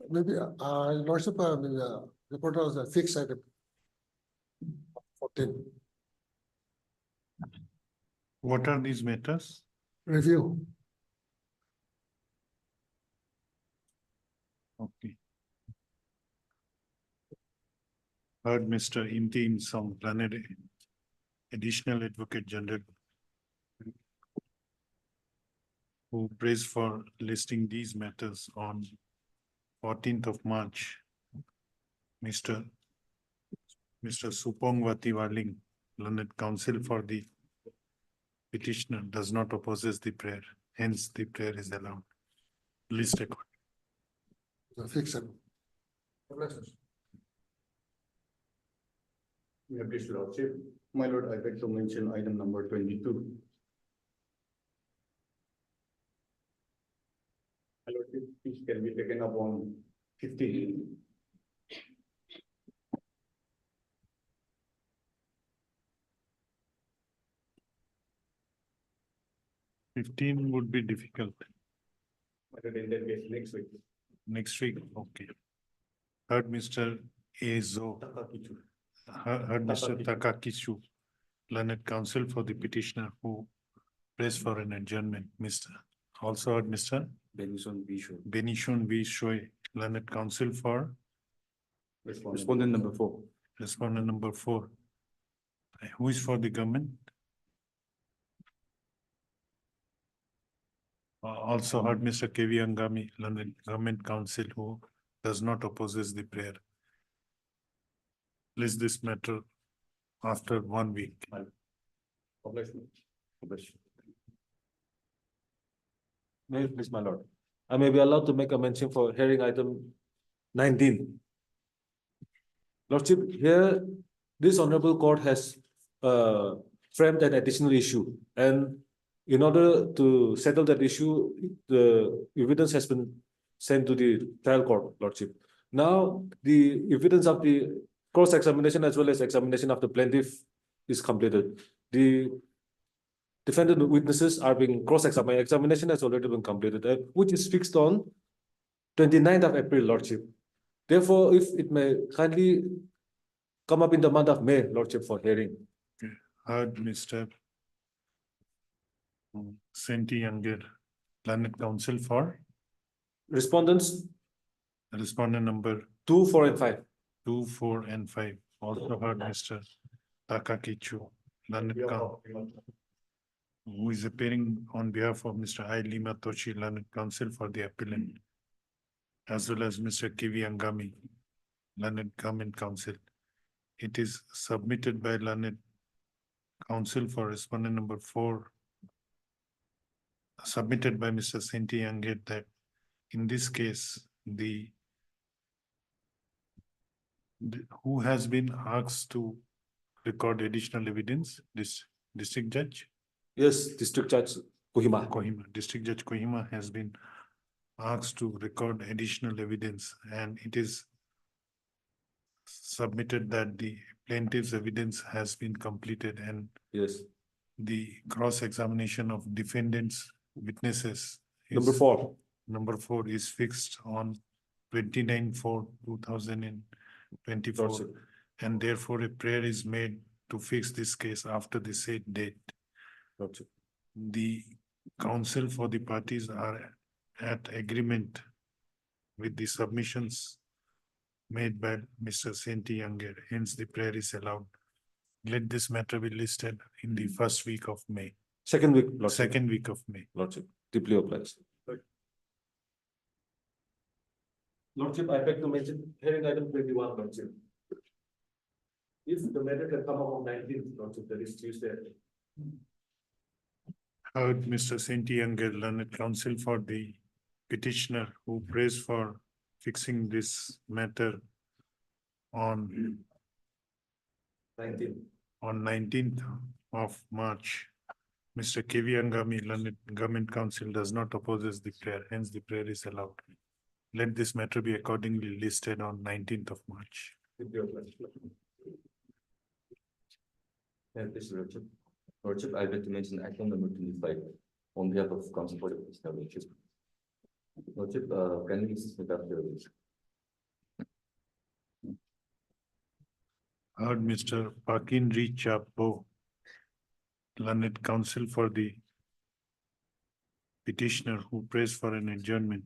maybe, Lordship, reporter was a fixed item. 14, What are these matters? review. Okay. Heard Mr. Imti Song, Planet Additional Advocate General, who praised for listing these matters on 14th of March. Mr. Supongwati Warling, Learned Counsel for the petitioner, does not opposes the prayer. Hence, the prayer is allowed. List record. The fixed item. Yeah, please, Lordship. My lord, I beg to mention item number 22. My lord, this can be taken up on 15. Fifteen would be difficult. My lord, in that case, next week. Next week, okay. Heard Mr. Ezo, heard Mr. Takakishu, Learned Counsel for the petitioner, who prays for an adjournment. Mr. Also heard Mr. Benishon V. Shoy, Learned Counsel for Respondent number 4. respondent number 4. Who is for the government? Also heard Mr. KV Angami, Learned Government Counsel, who does not opposes the prayer. List this matter after 1 week. May I please, my lord. I may be allowed to make a mention for hearing item 19. Lordship, here, this honorable court has framed an additional issue, and in order to settle that issue, the evidence has been sent to the trial court, Lordship. Now, the evidence of the cross-examination as well as examination of the plaintiff is completed. The defendant witnesses are being cross-examined. Examination has already been completed, which is fixed on 29th of April, Lordship. Therefore, if it may kindly come up in the month of May, Lordship, for hearing. Heard Mr. Senti Younger, Learned Counsel for Respondents respondent number 2, 4, and 5. 2, 4, and 5. Also heard Mr. Takakichu, Learned Counsel, who is appearing on behalf of Mr. I. Lima Toshi, Learned Counsel for the appellant, as well as Mr. Kivi Angami, Learned Government Counsel. It is submitted by Learned Counsel for respondent number 4, submitted by Mr. Senti Younger, that in this case, who has been asked to record additional evidence? This district judge? Yes, District Judge Kohima. Kohima. District Judge Kohima has been asked to record additional evidence, and it is submitted that the plaintiff's evidence has been completed, and Yes. the cross-examination of defendants' witnesses Number 4. Number 4 is fixed on 29/4/2024, Lordship. and therefore a prayer is made to fix this case after the said date. Lordship. The counsel for the parties are at agreement with the submissions made by Mr. Senti Younger. Hence, the prayer is allowed. Let this matter be listed in the first week of May. Second week, Lordship. Second week of May. Lordship, deeply obliged. Lordship, I beg to mention hearing item 21, Lordship. If the matter can come up on 19th, Lordship, that is Tuesday. Heard Mr. Senti Younger, Learned Counsel for the petitioner, who prays for fixing this matter on 19th of March. Mr. KV Angami, Learned Government Counsel, does not opposes the prayer, hence the prayer is allowed. Let this matter be accordingly listed on 19th of March. Lordship, I beg to mention item number 25 on behalf of Council for the Petitioner. Lordship, can we assist with that? Heard Mr. Pakin Chapo, learned counsel for the petitioner who prays for an adjournment.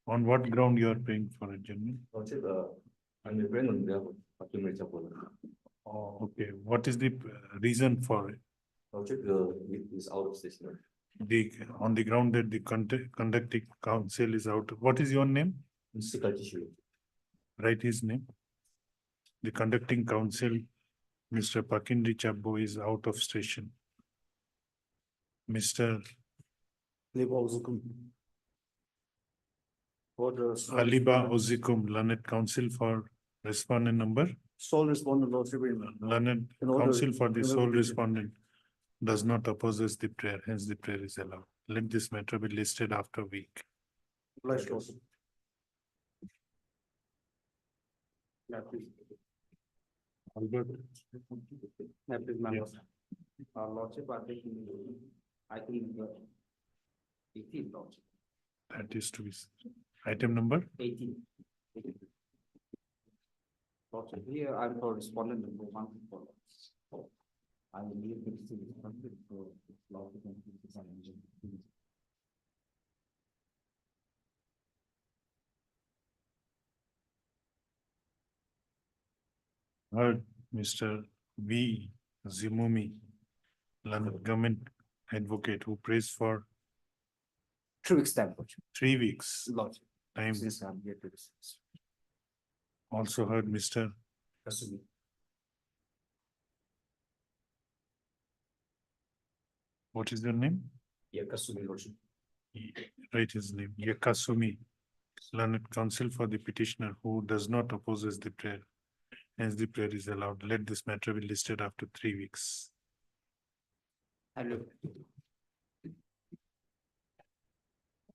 On what ground you are praying for adjournment? Lordship, I'm referring on behalf of Hakim Richapol. Oh, okay. What is the reason for it? Lordship, it is out of session. On the ground that the conducting counsel is out. What is your name? Mr. Katishu. Write his name. The conducting counsel, Mr. Pakindri Chabbo, is out of station. Mr. Aliba Ozikum, learned counsel for respondent number. Sole respondent, Lordship. Learned In order- counsel for the in sole order- respondent does not oppose the prayer, hence the prayer is allowed. Let this matter be listed after a week. Obliged, Lordship. Albert, Lordship, I think 18, Lordship, that is to be item number. 18. Lordship, here I'm for respondent number 1. I will leave this to the conflict for Lordship and examination. Heard Mr. V. Zimumi, learned government advocate who prays for 3 weeks time, Lordship. 3 weeks Lordship, time. since I'm here to discuss. Also heard Mr. Kasumi. What is your name? Yeah, Kasumi, Lordship. Write his name. Yakasumi, learned counsel for the petitioner who does not opposes the prayer. Hence the prayer is allowed. Let this matter be listed after 3 weeks. Hello.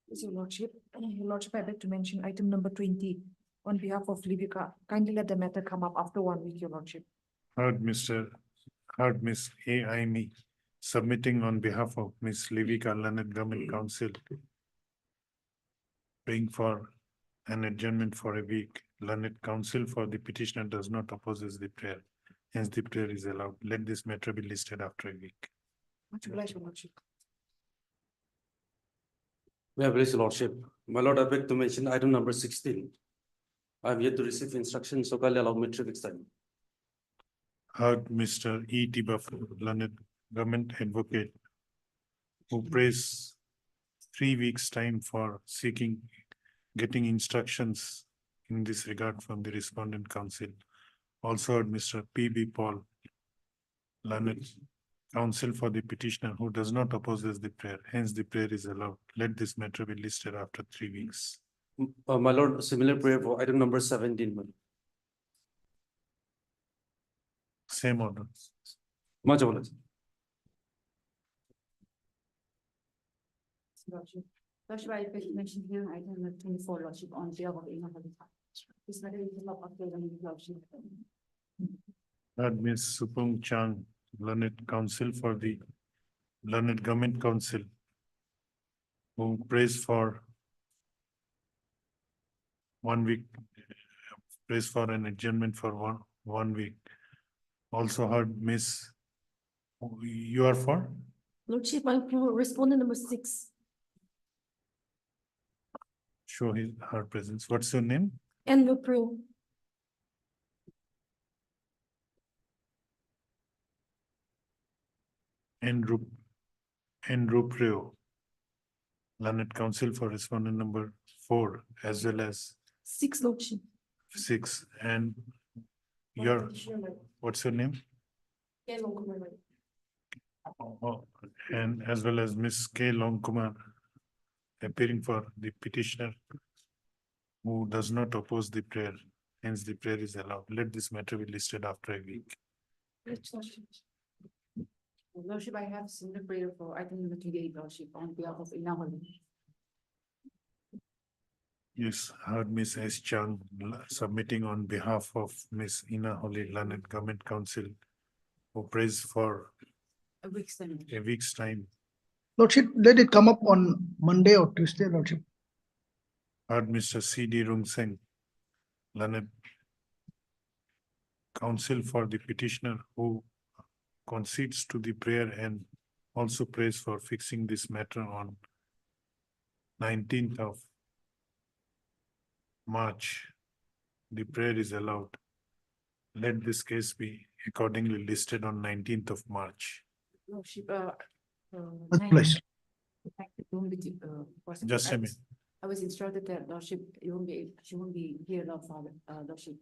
Yes, Your Lordship, Your Lordship, I beg to mention item number 20 on behalf of Libica. Kindly let the matter come up after 1 week, Your Lordship. Heard Miss A. Aimi submitting on behalf of Miss Livica, learned government counsel, praying for an adjournment for a week. Learned counsel for the petitioner does not opposes the prayer. Hence the prayer is allowed. Let this matter be listed after a week. Much obliged, Your Lordship. May I please, Lordship? My lord, I beg to mention item number 16. I have yet to receive instructions, so kindly allow me 3 weeks time. Heard Mr. E. T. Buff, learned government advocate, who prays 3 weeks time for getting instructions in this regard from the respondent council. Also heard Mr. P. B. Paul, learned counsel for the petitioner who does not opposes the prayer. Hence the prayer is allowed. Let this matter be listed after 3 weeks. My lord, similar prayer for item number 17. my lord. Same order. Much obliged. Lordship. Lordship, I beg to mention here item number 24, Lordship, on behalf of Ina Halita. This matter will come up after 1 week, Lordship. Heard Ms. Supung Chang, learned counsel for the learned government council, who prays for 1 week, prays for an adjournment for one week. Also heard Miss, you are for? Lordship, I'm for respondent number 6. Show her presence. What's your name? And will pray. Enrupreo, learned counsel for respondent number 4 as well as 6, Lordship. 6. And your, what's your name? Oh, and as well as Miss K. Longkumar, appearing for the petitioner who does not oppose the prayer. Hence the prayer is allowed. Let this matter be listed after a week. Lordship, I have similar prayer for item number 28, Lordship, on behalf of Ina Halita. Yes, heard Miss S. Chang submitting on behalf of Miss Ina Holly, learned government council, who prays for A week's time. a week's time. Lordship, let it come up on Monday or Tuesday, Lordship. Heard Mr. C. D. Rumseng, learned counsel for the petitioner who concedes to the prayer and also prays for fixing this matter on 19th of March. The prayer is allowed. Let this case be accordingly listed on 19th of March. Lordship, Place. Just a minute. I was instructed that Lordship, she won't be here, Lordship,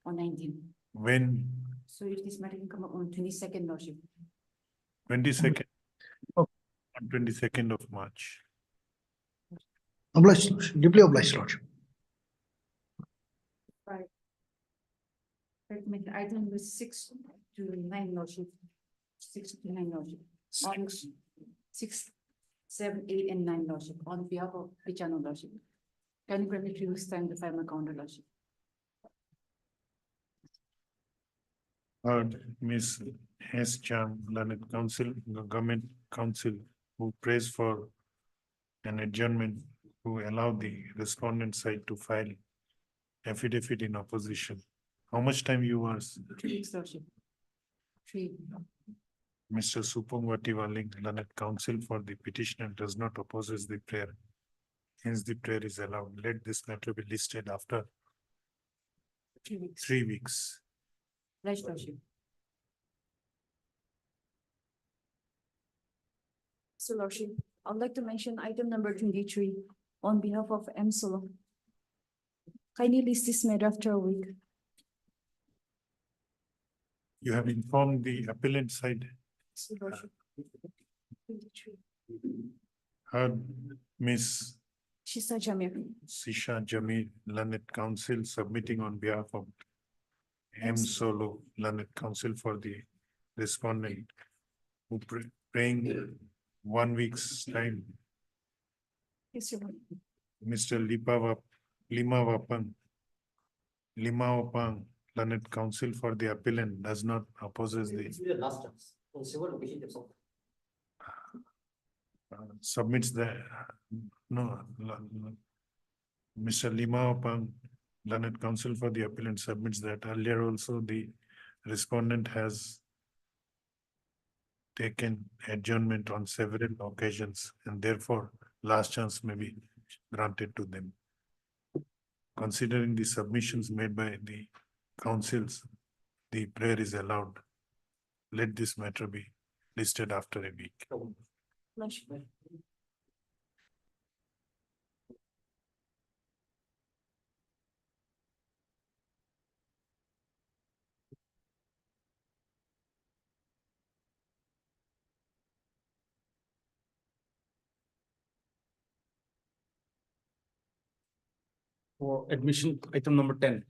on 19. When So if this matter can come up on 22nd, Lordship. 22nd, Oh. on 22nd of March. Obliged, Lordship. Deeply obliged, Lordship. Recommend item number 6 to 9, Lordship. 6 to 9, Lordship. On 6, 7, 8, and 9, Lordship, on behalf of Pichano, Lordship. Can you grant me 3 weeks time to file my counter, Lordship? Heard Ms. S. Cham, Learned Counsel, Government Counsel, who prays for an adjournment to allow the respondent side to file affidavit in opposition. How much time you are, 3 weeks, Lordship. 3. Mr. Supamwati Waling, Learned Counsel for the petitioner does not opposes the prayer. Hence the prayer is allowed. Let this matter be listed after 3 weeks. 3 weeks. Right, Lordship. So Lordship, I'd like to mention item number 23 on behalf of M. Solo. Kindly list this matter after a week. You have informed the appellant side. So Lordship. 23. Heard Ms. Shisa Jamir. Sisha Jamil, Learned Counsel, submitting on behalf of M. Solo, Learned Counsel for the respondent, who praying 1 week's time. Yes, Your Honor. Mr. Lima Wapang, Learned Counsel for the appellant, does not opposes the submits the Mr. Lima Wapang, Learned Counsel for the appellant, submits that earlier also the respondent has taken adjournment on several occasions, and therefore last chance may be granted to them. Considering the submissions made by the councils, the prayer is allowed. Let this matter be listed after a week. Lordship. For admission, item number 10.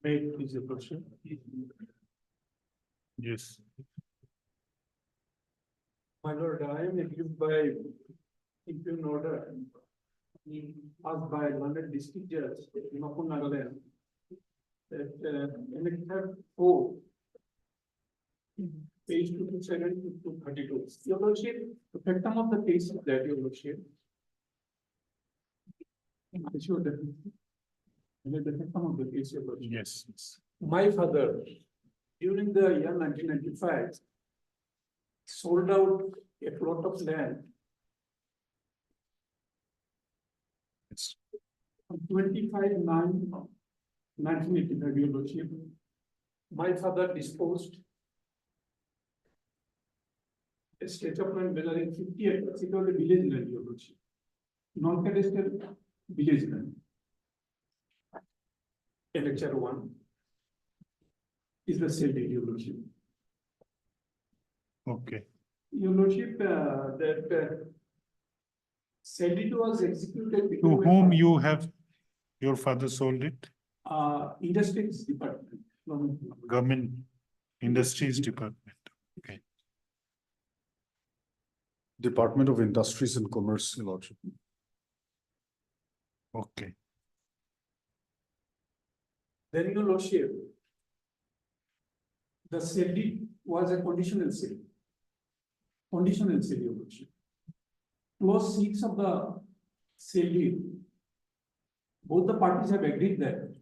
May it please the question? Yes. My lord, I am aggrieved by impugn order asked by London District Judge, Himapur, Nagaland, that annexure 4, page 227 to 232. Your lordship, the factum of the case is that, your lordship. Sure, definitely. And the factum of the case, your lordship. Yes. Yes. My father, during the year 1995, sold out a plot of land Yes. on 25/9/1985, your lordship. My father disposed a stretch of land valuing 50 acres. It was a village land, your lordship. Non-cadastral village land. Annexure 1 is the sale deed, your lordship. Okay. Your lordship, that sale deed was executed. To between my whom father- you have, your father sold it? Industries Department. Government Industries Department. Okay. Department of Industries and Commerce, Your Lordship. Okay. Then your lordship, the sale deed was a conditional sale. Conditional sale, your lordship. Clause 6 of the sale deed, both the parties have agreed that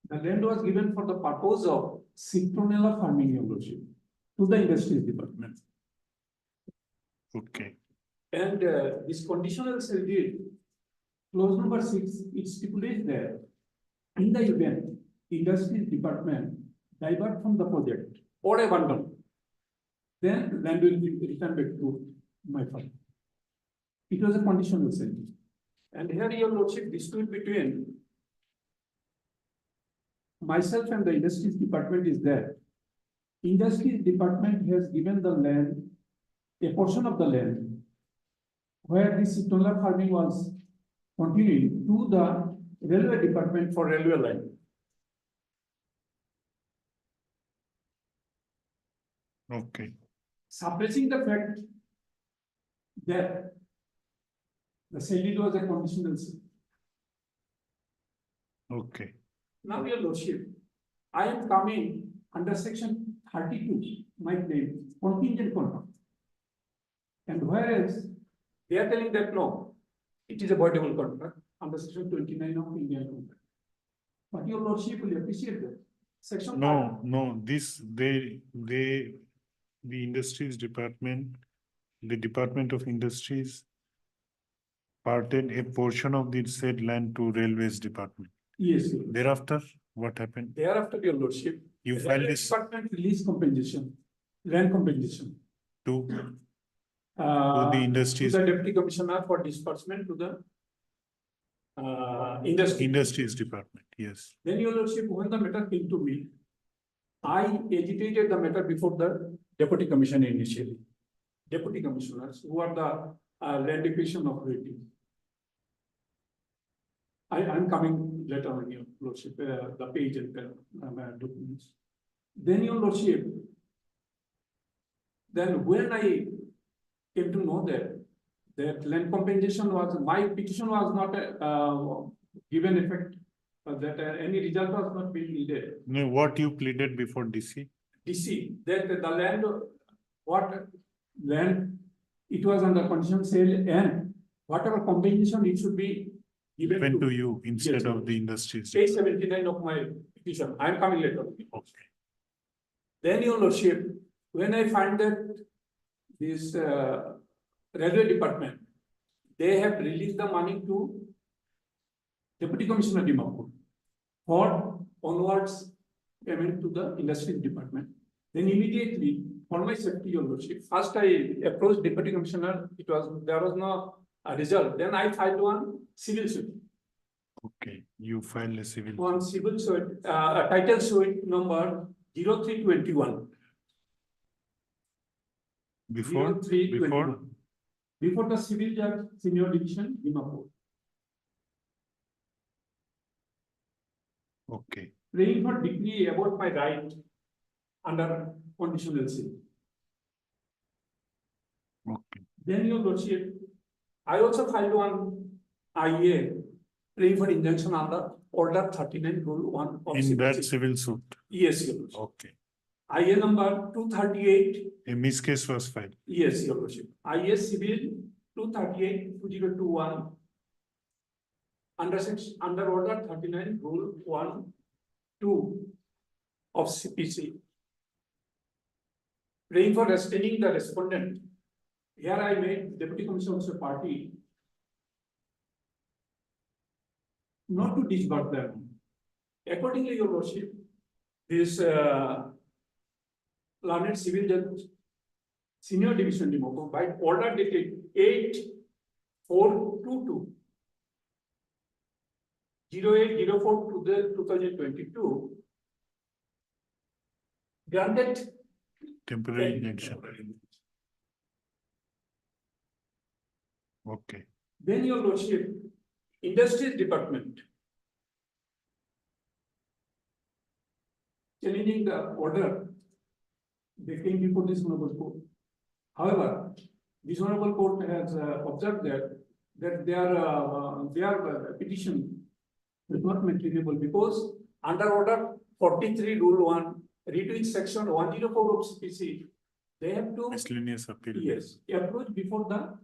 the land was given for the purpose of citronella farming, your lordship, to the industries department. Okay, And this conditional sale deed, clause number 6, it stipulates that in the event industries department divert from the project or abandon, then land will be returned back to my farm. It was a conditional sale deed. And here, your lordship, dispute between myself and the industries department is that industries department has given the land, a portion of the land where this citronella farming was continuing to the railway department for railway line. okay, Suppressing the fact that the sale deed was a conditional sale. okay, Now, your lordship, I am coming under section 32, my claim, contingent contract. And whereas they are telling that no, it is a voidable contract under section 29 of Indian contract. But your lordship will appreciate that. Section. no, the industries department, the Department of Industries parted a portion of the said land to Railways Department. Yes, your lordship. Thereafter, what happened? Thereafter, your lordship. You the filed railway this Department release compensation, land compensation. to To the industries, the deputy commissioner for disbursement to the industry. Industries Department, yes. Then, your lordship, when the matter came to me, I agitated the matter before the deputy commissioner initially. Deputy commissioners who are the land acquisition authority. I'm coming later on, your lordship, the page and documents. Then, your lordship, then when I came to know that land compensation was, my petition was not given effect, that any result was not being needed. No, what you pleaded before DC? DC, that the land, what land, it was under condition sale and whatever compensation it should be given Went to you instead Yes, of the industries. page 79 of my petition. I am coming later. Okay, Then, your lordship, when I find that this railway department, they have released the money to Deputy Commissioner Dimapur for onwards payment to the industry department. Then immediately, for my safety, your lordship, first I approached Deputy Commissioner, there was no result. Then I filed one civil suit. okay, you filed a civil. One civil suit, title suit number 0321. Before, 0321. Before the civil judge, senior division, Dimapur. okay, Praying for decree about my right under conditional sale. okay, Then, your lordship, I also filed one IA praying for injunction under order 39 rule 1 of in that CPC. civil suit, Yes, your lordship. okay. IA number 238. A miscase was filed, Yes, your lordship. IA civil 238-2021 under order 39 rule 1(2) of CPC. Praying for restraining the respondent. Here I made Deputy Commissioner of the party not to disburse them. Accordingly, your lordship, this learned civil judge, senior division Dimapur, by order dated 8/4/22, 08/04 to the 2022, granted temporary injunction, okay, Then, your lordship, industries department challenging the order, they came before this honorable court. However, this honorable court has observed that that their petition is not maintainable because under order 43 rule 1, redoing section 104 of CPC, they have to, Miscellaneous appeal. yes, approach before the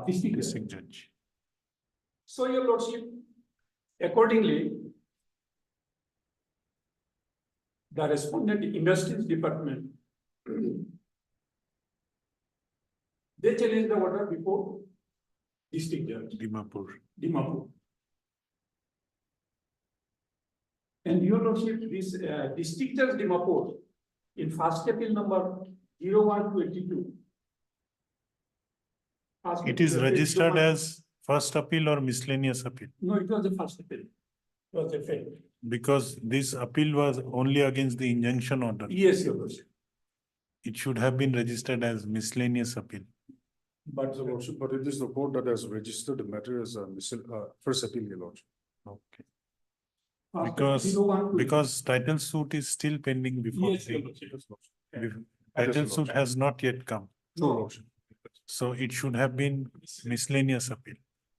district judge. District judge. So, your lordship, accordingly, the respondent industries department, they challenge the order before district judge, Dimapur. Dimapur. And your lordship, this district judge Dimapur, in first appeal number 0122. first It is appeal, registered 01 as first appeal or miscellaneous appeal, No, it was the first appeal. It was a fail. because this appeal was only against the injunction order. Yes, your lordship. It should have been registered as miscellaneous appeal. But Your Lordship, but it is the court that has registered the matter as a first appeal, Your Lordship. Okay. first Because, 0122. because title suit is still pending before Yes, your the, lordship. title suit has not yet come. True, No. Lordship. So it should have been miscellaneous appeal.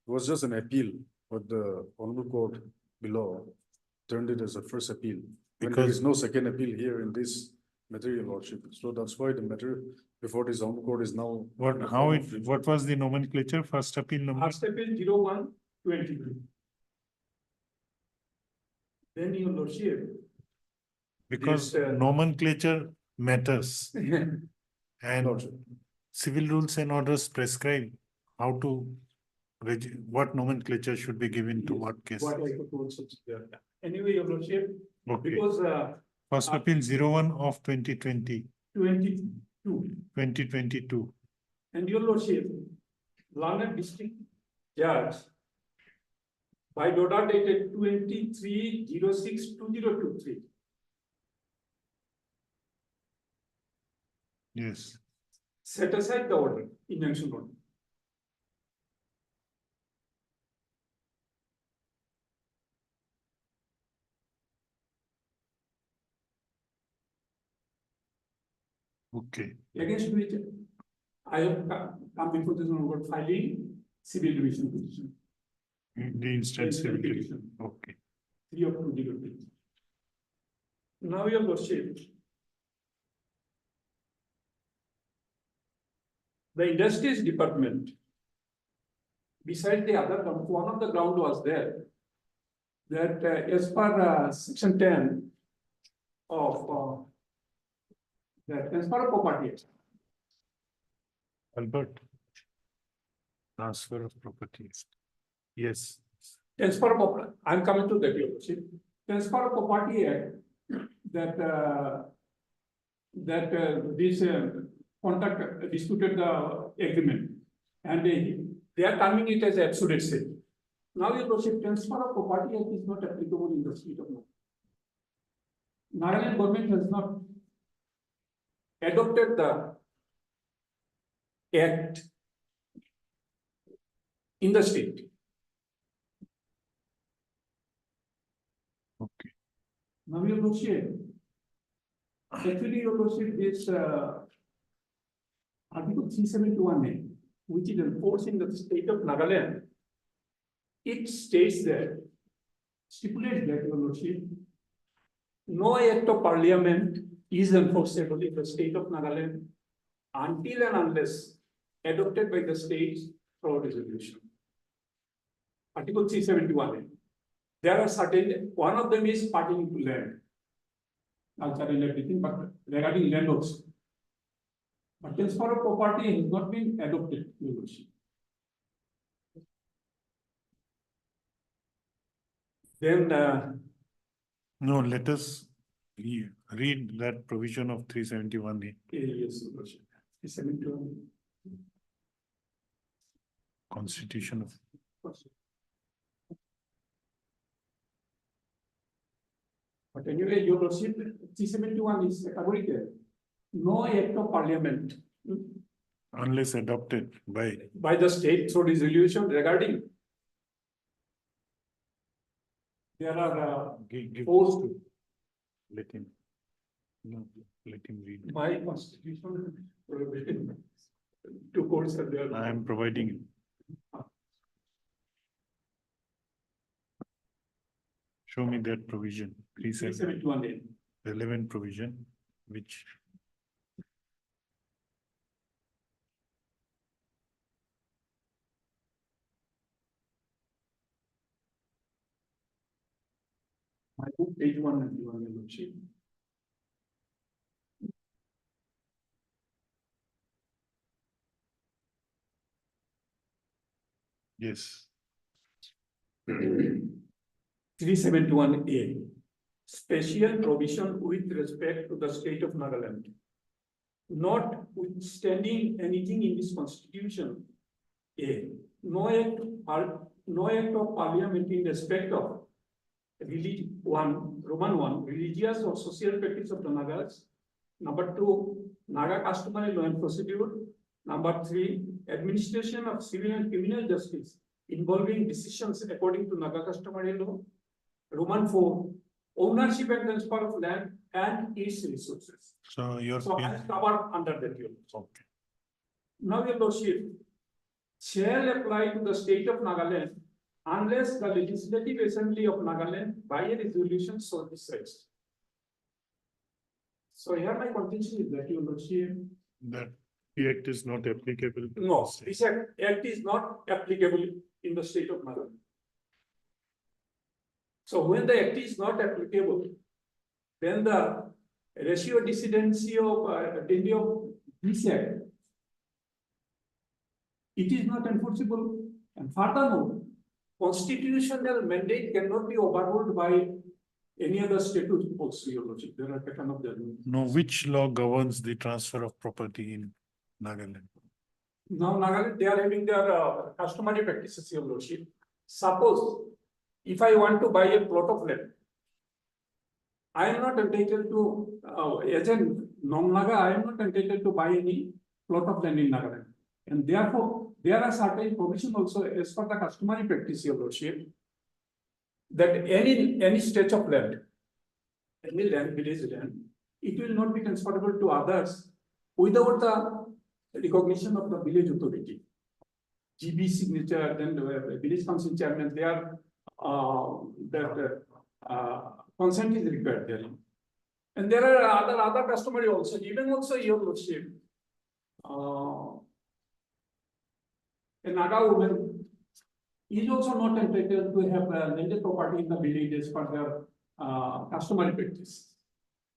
It was just an appeal, but the honorable court below turned it as a first appeal. When there Because- is no second appeal here in this matter, Your Lordship. So that's why the matter before this honorable court is now. What, how it, what was the nomenclature? First appeal number? First appeal 0122. Then your lordship. Because this, nomenclature matters and Lordship. civil rules and orders prescribe how to what nomenclature should be given to Yes, what case. What I could also there. Anyway, your lordship, Okay. because First appeal 01 of 2020, 22. 2022. And your lordship, London district judge by order dated 23/06/2023 Yes. set aside the order, injunction order. Okay. Against which I have come before this honorable filing civil division petition. The instance civil division. Petition, Okay. 3 of 2023. Now, your lordship, the industries department, beside the other, one of the ground was there, that as per section 10 of that transfer of property, Albert. Transfer of property. Yes. transfer of property, I'm coming to that, your lordship. Transfer of property act, that this contract disputed the agreement, and they are terming it as absolute sale. Now, your lordship, transfer of property act is not applicable in the state of Nagaland. Nagaland government has not adopted the act in the state. Okay. Now, your lordship, actually, your lordship, this Article 371A, which is enforced in the state of Nagaland, it states that, stipulates that, your lordship, no act of parliament is enforceable in the state of Nagaland until and unless adopted by the states through resolution. Article 371A. There are certain, one of them is pertaining to land. Culture and everything, but regarding land also. But transfer of property has not been adopted, your lordship. Then, No, let us read that provision of 371A, yes, your lordship. 371. Constitution of. But anyway, your lordship, 371 is categorical. No act of parliament Unless adopted by the state through resolution regarding. There are give four, let him. No, let him read. my constitution prohibited. Two courts are there. I am providing you. Show me that provision, 371A. relevant provision, which My book, page 191, Your Lordship. yes, 371A. Special provision with respect to the state of Nagaland. Notwithstanding anything in this constitution, A, no act of parliament in respect of Roman 1, religious or social practice of the Nagas. Number 2, Naga customary law and procedure. Number 3, administration of civil and criminal justice involving decisions according to Naga customary law. Roman 4, ownership and transfer of land and its resources. so your. So I cover under that. Your Lordship. Okay, Now, Your Lordship, shall apply to the state of Nagaland unless the Legislative Assembly of Nagaland by a resolution so decides. So here my contention is that, Your Lordship, that the act is not applicable. to no, this. this act is not applicable in the state of Nagaland. So when the act is not applicable, then the ratio decidency of this act, it is not enforceable. And furthermore, constitutional mandate cannot be overruled by any other statute also, Your Lordship. There are pattern of judgment. No, which law governs the transfer of property in Nagaland? Now, Nagaland, they are having their customary practices, Your Lordship. Suppose if I want to buy a plot of land, I am not entitled to, as a non-Naga, I am not entitled to buy any plot of land in Nagaland. And therefore, there are certain provisions also as per the customary practice, Your Lordship, that any stretch of land, any land, village land, it will not be transferable to others without the recognition of the village authority. GB signature, then the village council chairman, they are consent is required there. And there are other customary also, even also, Your Lordship, a Naga woman is also not entitled to have landed property in the villages for their customary practice.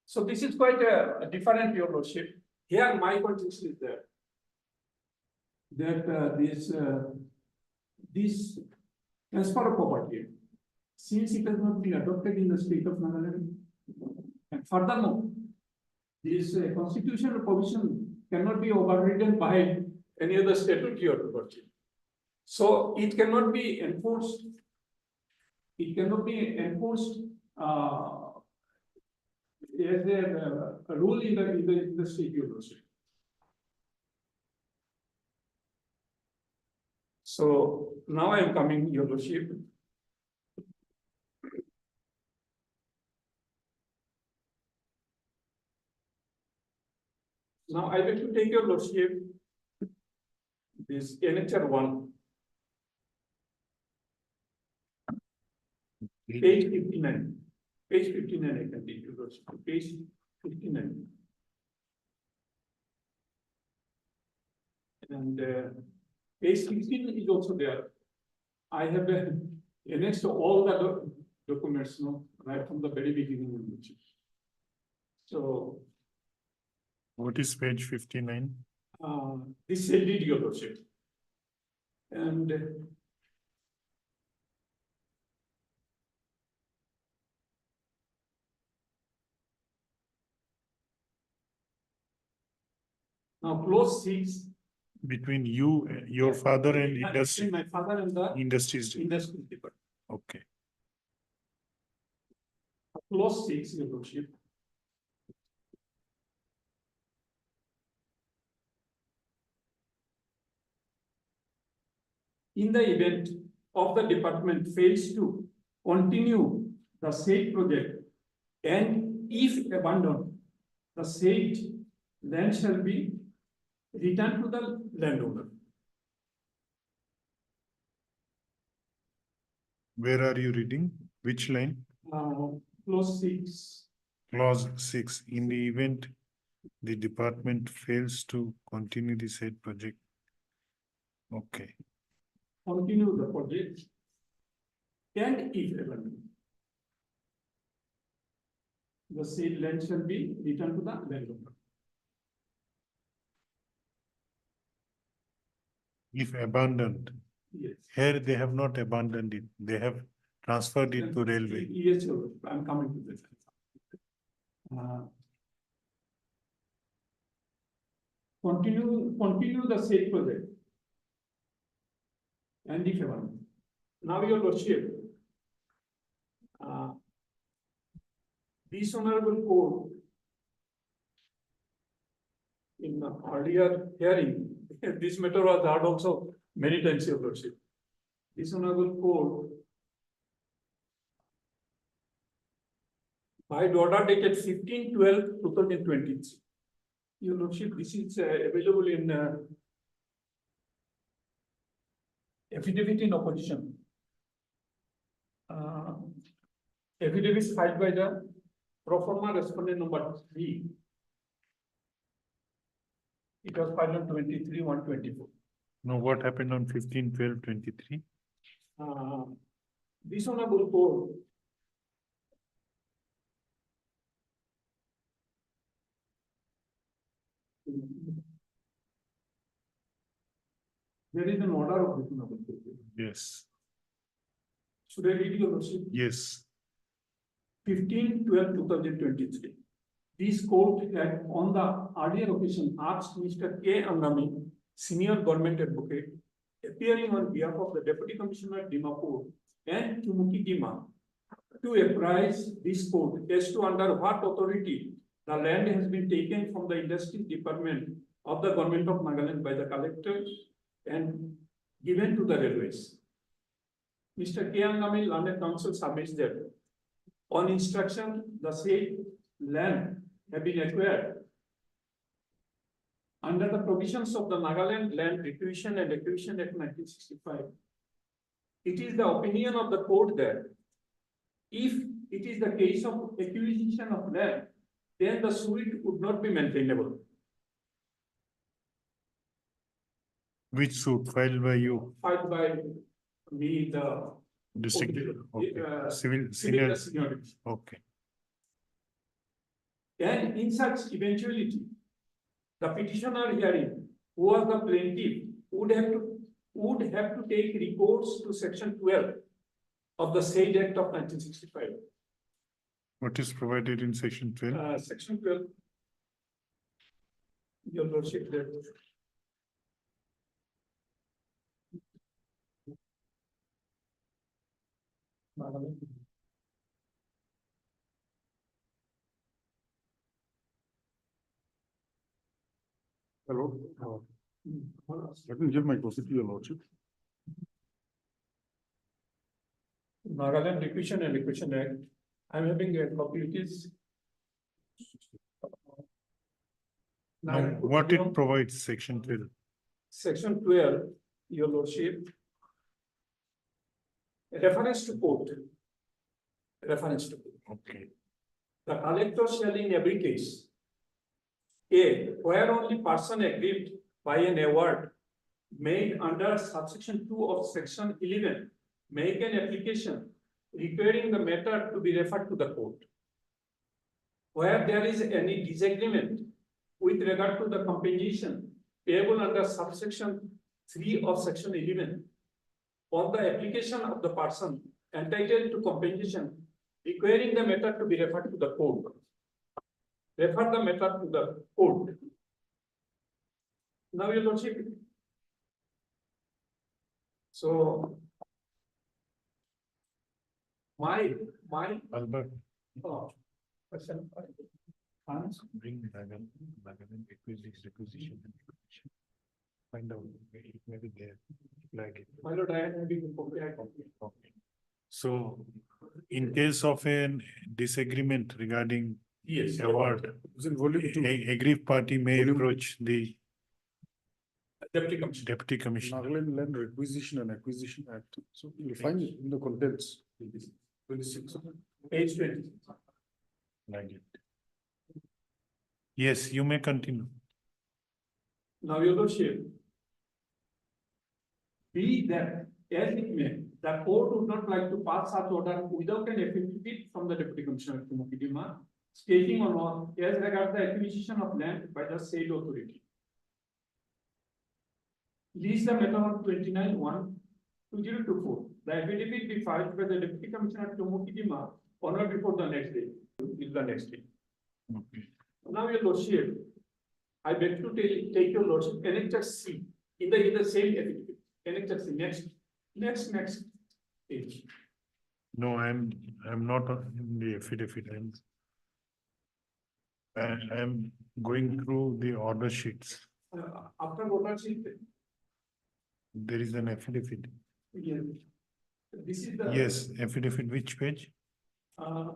So this is quite a different, Your Lordship. Here my contention is there that this transfer of property, since it has not been adopted in the state of Nagaland, and furthermore, this constitutional provision cannot be overridden by any other statute, Your Lordship. So it cannot be enforced. It cannot be enforced as a rule in the state, Your Lordship. So now I am coming, Your Lordship. Now I will to take, Your Lordship, this NHR 1. Page 59. Page 59, I can take, Your Lordship. Page 59. And page 16 is also there. I have annexed all the documents, no, right from the very beginning. So What is page 59? this is indeed, Your Lordship. And now clause 6. Between you, your father and industry, My father and the industries. industry department. Okay, Clause 6, Your Lordship. In the event of the department fails to continue the said project, and if abandoned, the said land shall be returned to the landowner. where are you reading? Which line? Clause 6, Clause 6, in the event the department fails to continue the said project. Okay, continue the project. And if abandoned, the said land shall be returned to the landowner. if abandoned, Yes. here they have not abandoned it, they have transferred it to railway. Yes, sir, I'm coming to this. Continue the said project. And if abandoned. Now, your lordship, this honorable court in the earlier hearing, this matter was heard also many times, your lordship. This honorable court by the order dated 15/12/2023. Your lordship, this is available in affidavit in opposition. Affidavit filed by the pro forma respondent number 3. It was filed on 23/1/24. Now, what happened on 15/12/23? This honorable court there is an order of this honorable court. Yes, Should I read your lordship? yes, 15/12/2023. This court had on the earlier occasion asked Mr. K. Angami, senior government advocate, appearing on behalf of the Deputy Commissioner Dimapur and Tumuki Dima, to apprise this court as to under what authority the land has been taken from the Industry Department of the Government of Nagaland by the collector and given to the railways. Mr. K. Angami, Land Council submits that on instruction, the said land have been acquired under the provisions of the Nagaland Land Requisition and Acquisition Act 1965. It is the opinion of the court that if it is the case of acquisition of land, then the suit would not be maintainable. which suit filed by you? Filed by me, the District, okay, civil, civil senior, seniority. okay, And in such eventuality, the petitioner hearing, who was the plaintiff, would have to take recourse to section 12 of the said act of 1965. what is provided in section 12? Section 12. Your lordship, that Hello, let me give my copy to your lordship. Nagaland Requisition and Acquisition Act. I'm having a copy. It is. Now, what it provides, section 12? Section 12, your lordship. Reference to court. Reference to court. Okay, The collector shall in every case. A, where only person aggrieved by an award made under subsection 2 of section 11, make an application requiring the matter to be referred to the court. Where there is any disagreement with regard to the compensation payable under subsection 3 of section 11, on the application of the person entitled to compensation, requiring the matter to be referred to the court. Refer the matter to the court. Now, your lordship. So. My. Albert, Question. bring Nagaland requisition. Find out, it may be there, flag it. My lord, I am having a copy. Okay. So, in case of an disagreement regarding Yes. award, Is in volume 2. aggrieved party may approach the Deputy Commissioner. deputy commissioner. Nagaland Land Requisition and Acquisition Act. So you'll find it in the contents. 26. Page 20. Like it. Yes, you may continue. Now, your lordship. Be that as it may, the court would not like to pass such order without an affidavit from the Deputy Commissioner of Kohima, stating on all as regards the acquisition of land by the said authority. Lease the matter on 29/1/2024. The affidavit be filed by the Deputy Commissioner of Kohima on or before the next day. Is the next day. Okay. Now, your lordship, I beg to take your lordship, Annexure C in the same affidavit. Annexure C, next page. No, I'm not in the affidavit. I'm going through the order sheets. After order sheet, There is an affidavit. yes. This is the. Yes, affidavit, which page?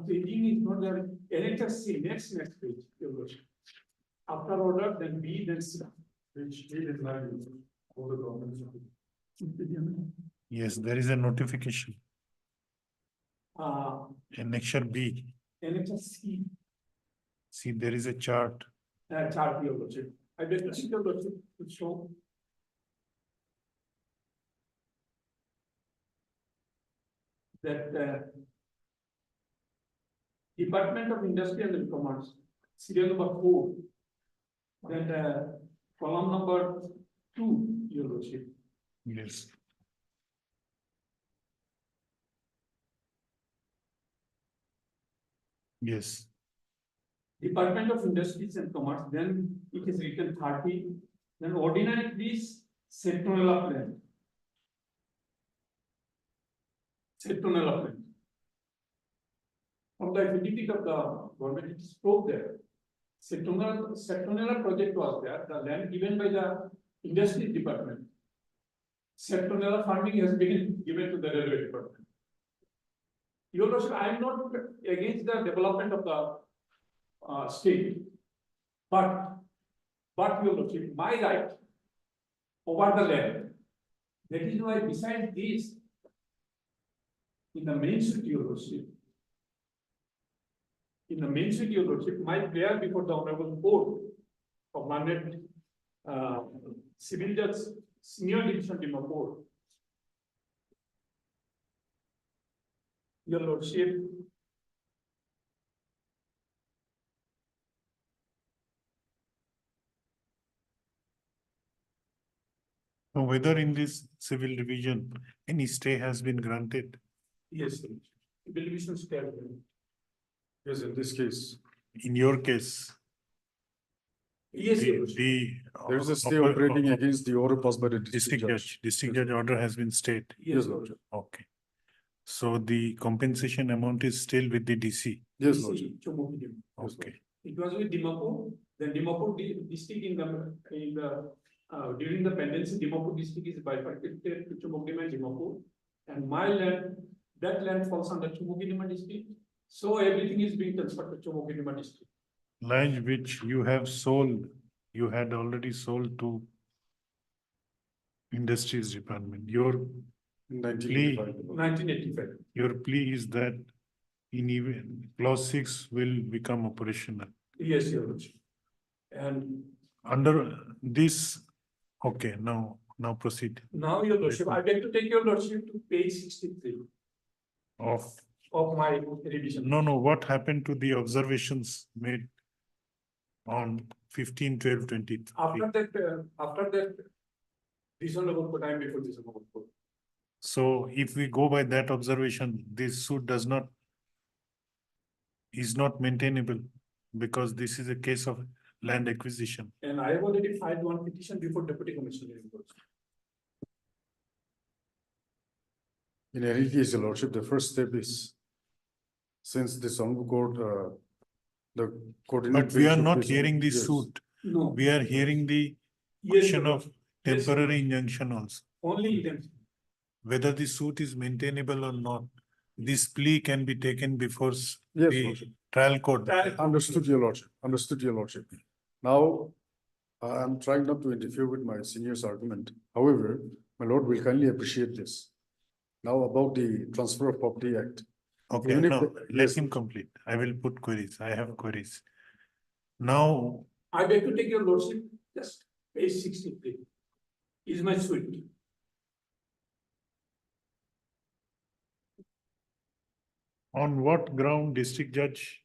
Paging is not there, Annexure C, next page, your lordship. After order, then B, then C. Which is line for the government. Yes, there is a notification. Uh, Annexure B. Annexure C, See, there is a chart. chart, your lordship. I beg to your lordship to show. That Department of Industry and Commerce, serial number 4. That column number 2, your lordship. Yes. Yes, Department of Industries and Commerce, then it is written 30, then ordinary please sectoral plan. Sectoral plan. From the affidavit of the government, it is proved there. Sectoral project was there, the land given by the Industries Department. Sectoral farming has been given to the Railway Department. Your lordship, I am not against the development of the state, but your lordship, my right over the land. That is why besides this, in the main suit, your lordship, your lordship, my prayer before the Honorable Court of Learned Civil Judge Senior Division Dimapur, your lordship, now whether in this civil division, any stay has been granted? yes, division stay. Yes, in this case, In your case, Yes, your the, lordship. the. there is a stay upper- operating against the order passed by the District judge, district Yes. judge order has been stayed. Yes, Lordship. Okay. So the compensation amount is still with the DC. Yes, DC, Lordship. Chomokidim. Okay. It was with Dimapur, then Dimapur district in the during the pendency, Dimapur district is bifurcated to Chomokidim and Dimapur. And my land, that land falls under Chomokidim district. So everything is being transferred to Chomokidim district. Land which you have sold, you had already sold to Industries Department. Your 1985. 1985. Your plea is that in even clause 6 will become operational. Yes, your lordship. And Under this, okay, now proceed. now, your lordship, I beg to take your lordship to page 63 of my revision. No, what happened to the observations made on 15/12/20? After that, this honorable court, I am before this honorable court. So if we go by that observation, this suit is not maintainable because this is a case of land acquisition. And I have already filed one petition before Deputy Commissioner. In any case, Your Lordship, the first step is, since this honorable court, the coordinate. But we are bench of not this- hearing this yes. suit. No. We are hearing the Yes, question Your of Yes. temporary injunction also. Only them. Whether the suit is maintainable or not, this plea can be taken before Yes, the Lordship. trial court. Understood, Your Lordship. Understood, Your Lordship. Now, I'm trying not to interfere with my senior's argument. However, my lord will kindly appreciate this. Now about the Transfer of Property Act. Okay, Even if no, the- let yes. him complete. I will put queries. I have queries. Now, I beg to take your lordship, just page 63 is my suite. on what ground district judge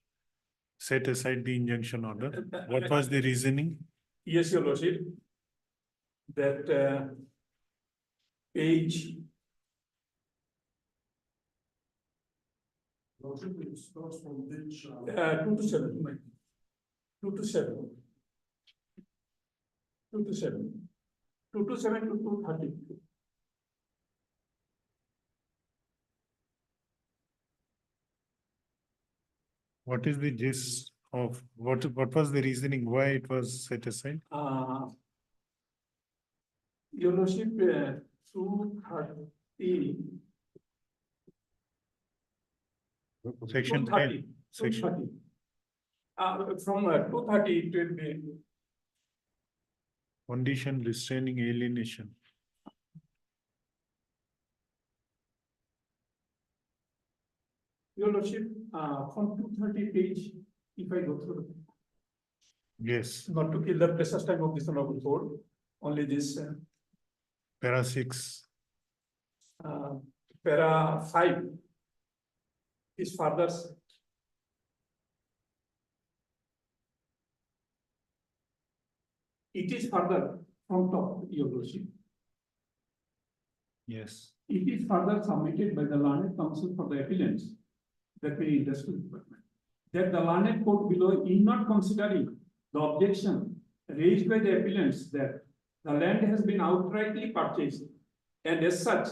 set aside the injunction order? What was the reasoning? Yes, your lordship. That page. Two to seven. 2 to 7. 2 to 7. 2 to 7 to 230. What is the gist of, what was the reasoning why it was set aside? Your lordship, 230. Section 10, section, 230. From 230 it will be. condition restraining alienation. Your lordship, from 230 page, if I go through, Yes, not to kill the precious time of this honorable court, only this, para 6. para 5 is further. It is further from top, your lordship. Yes, It is further submitted by the learned counsel for the appellants, that may industrial department, that the learned court below in not considering the objection raised by the appellants that the land has been outrightly purchased, and as such,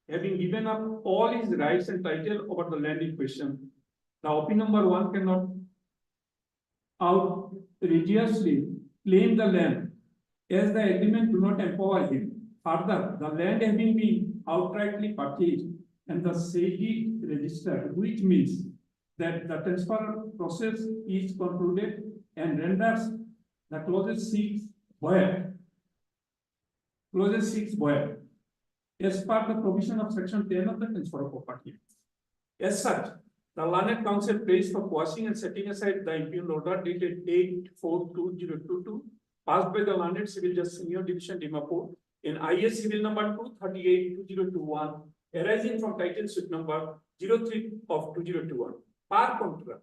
having given up all his rights and title over the land in question, the OP number 1 cannot outrageously claim the land as the agreement do not empower him. Further, the land having been outrightly purchased and the sale registered, which means that the transfer process is concluded and renders the clause 6 void. Clause 6 void, as per the provision of section 10 of the Transfer of Property Act. As such, the learned counsel prays for quashing and setting aside the impugned order dated 8/4/2022, passed by the learned civil judge senior division Dimapur in IS civil number 238/2021, arising from title suit number 03 of 2021. Par contra,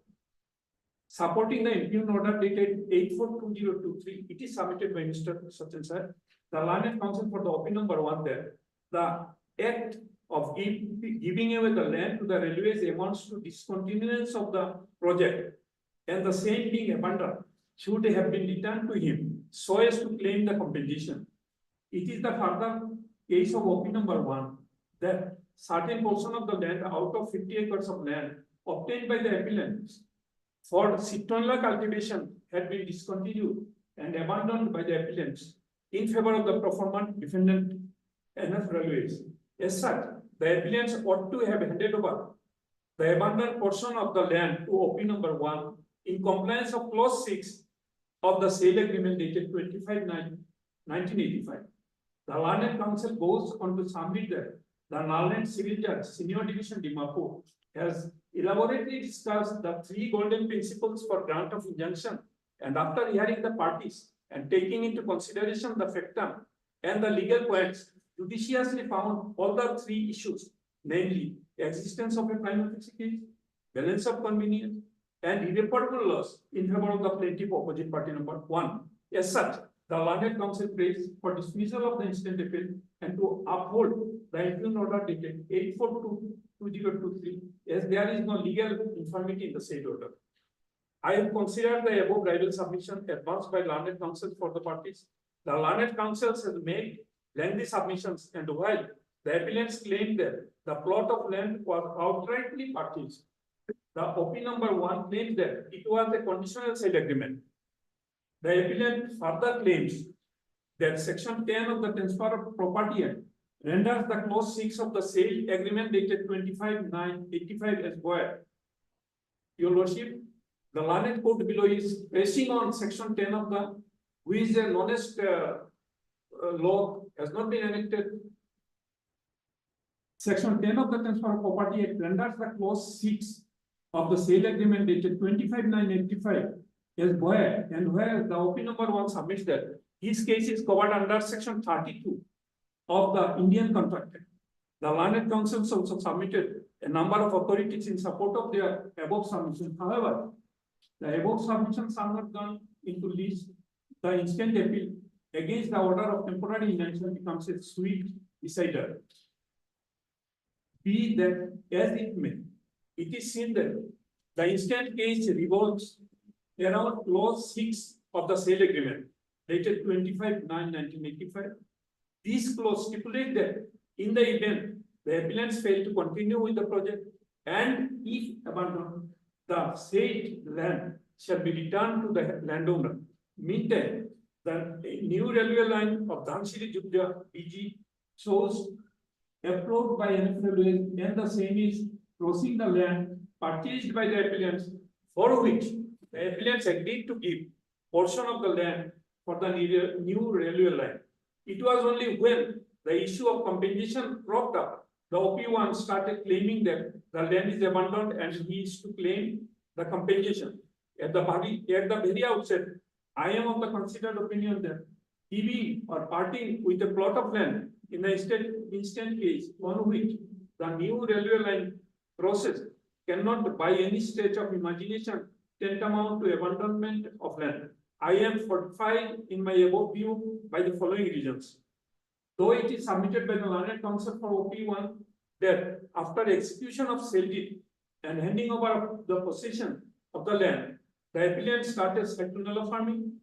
supporting the impugned order dated 8/4/2023, it is submitted by Mr. Sachin sir, the learned counsel for the OP number 1 there. The act of giving away the land to the railways amounts to discontinuance of the project, and the same being abandoned should have been returned to him so as to claim the compensation. It is the further case of OP number 1 that certain portion of the land out of 50 acres of land obtained by the appellants for citronella cultivation had been discontinued and abandoned by the appellants in favor of the performant defendant NF Railways. As such, the appellants ought to have handed over the abandoned portion of the land to OP number 1 in compliance of clause 6 of the sale agreement dated 25/9/1985. The learned counsel goes on to submit that the learned civil judge senior division Dimapur has elaborately discussed the 3 golden principles for grant of injunction, and after hearing the parties and taking into consideration the factum and the legal points, judiciously found all the 3 issues, namely existence of a prima facie case, balance of convenience, and irreparable loss in favor of the plaintiff opposite party number 1. As such, the learned counsel prays for dismissal of the instant appeal and to uphold the impugned order dated 8/4/2023, as there is no legal infirmity in the said order. I have considered the above rival submission advanced by learned counsel for the parties. The learned counsels has made lengthy submissions, and while the appellants claim that the plot of land was outrightly purchased, the OP number 1 claims that it was a conditional sale agreement. The appellant further claims that section 10 of the Transfer of Property Act renders the clause 6 of the sale agreement dated 25/9/85 as void. Your lordship, the learned court below is pressing on section 10 of the, which is a honest law, has not been enacted. Section 10 of the Transfer of Property Act renders the clause 6 of the sale agreement dated 25/9/85 is void, and where the OP number 1 submits that his case is covered under section 32 of the Indian Contract Act. The learned counsels also submitted a number of authorities in support of their above submission. However, the above submissions are not done into list. The instant appeal against the order of temporary injunction becomes a sweet decider. Be that as it may, it is seen that the instant case revolves around clause 6 of the sale agreement dated 25/9/1985. This clause stipulates that in the event the appellants fail to continue with the project and if abandoned, the said land shall be returned to the landowner. Meantime, the new railway line of Dhansiri-Jubja BG shows approved by NFLA, and the same is crossing the land purchased by the appellants, for which the appellants agreed to give portion of the land for the new railway line. It was only when the issue of compensation cropped up, the OP1 started claiming that the land is abandoned and he is to claim the compensation. At the very outset, I am of the considered opinion that giving or parting with a plot of land in the instant case on which the new railway line process cannot by any stretch of imagination tantamount to abandonment of land. I am fortified in my above view by the following reasons. Though it is submitted by the learned counsel for OP1 that after execution of sale deed and handing over the possession of the land, the appellant started sectional farming,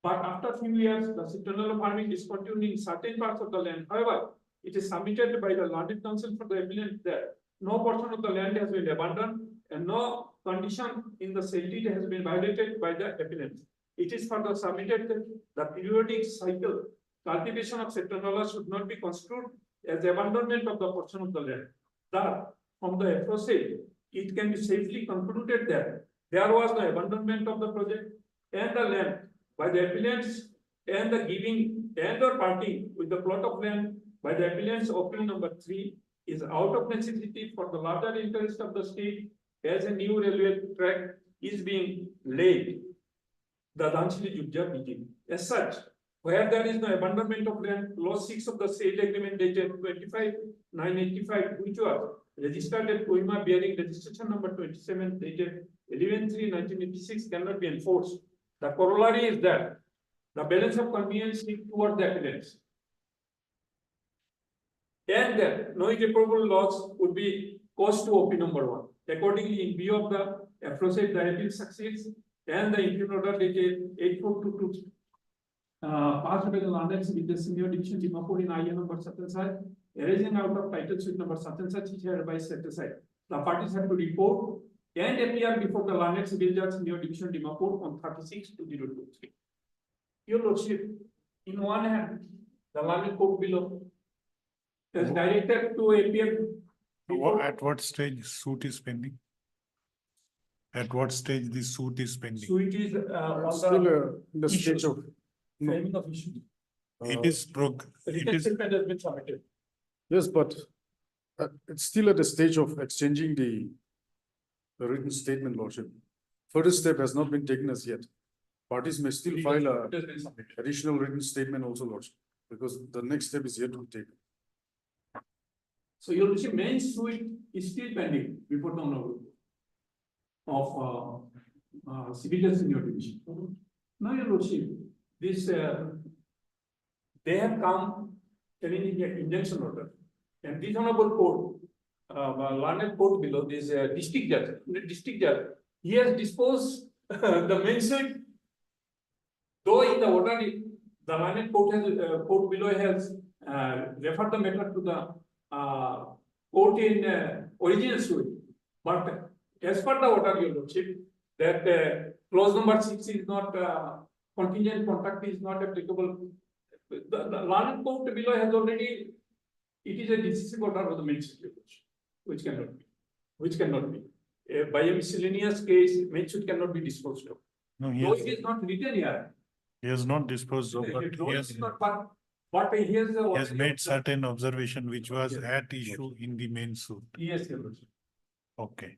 but after few years, the sectional farming discontinued in certain parts of the land. However, it is submitted by the learned counsel for the appellant that no portion of the land has been abandoned and no condition in the sale deed has been violated by the appellant. It is further submitted that the periodic cycle cultivation of sectional should not be construed as abandonment of the portion of the land. Thus, from the aforesaid, it can be safely concluded that there was no abandonment of the project and the land by the appellants and the giving and or parting with the plot of land by the appellants. Opinion number 3 is out of necessity for the larger interest of the state as a new railway track is being laid. The Dhansiri-Jubja BG. As such, where there is no abandonment of land, clause 6 of the sale agreement dated 25/9/85, which was registered at Kohima bearing registration number 27 dated 11/3/1986 cannot be enforced. The corollary is that the balance of convenience toward the appellants and that no irreparable loss would be caused to OP number 1. Accordingly, in view of the aforesaid, the appeal succeeds and the interim order dated 8/4/22 passed by the London Civil Senior Division Dimapur in IN number such and such, arising out of title suit number such and such, is hereby set aside. The parties have to report and appear before the London Civil Judge Senior Division Dimapur on 36/2023. Your Lordship, in one hand, the London court below is directed to appear. At what stage suit is pending? At what stage the suit is pending? Suit is on Still in the issue. stage of, no, framing of issue. It is Written statement has been submitted. yes, but it's still at the stage of exchanging the written statement, Lordship. Further step has not been taken as yet. Parties may still file a It has been submitted. additional written statement also, Lordship, because the next step is yet to take. So your Lordship, main suit is still pending before the Honorable of Civil Senior Division. Now, your Lordship, this they have come telling the injunction order, and this Honorable Court, learned court below, this district judge, he has disposed the main suit. Though in the order, the learned court below has referred the matter to the court in original suit, but as per the order, your Lordship, that clause number 6 is not contingent contract is not applicable. The learned court below has already, it is a decisive order of the main suit, which cannot be. By a miscellaneous case, main suit cannot be disposed of. No, Though it is not written here. he has not disposed of, but Though he it has, is not, but he has made certain observation which was at issue in the main suit. Yes, your Lordship. Okay.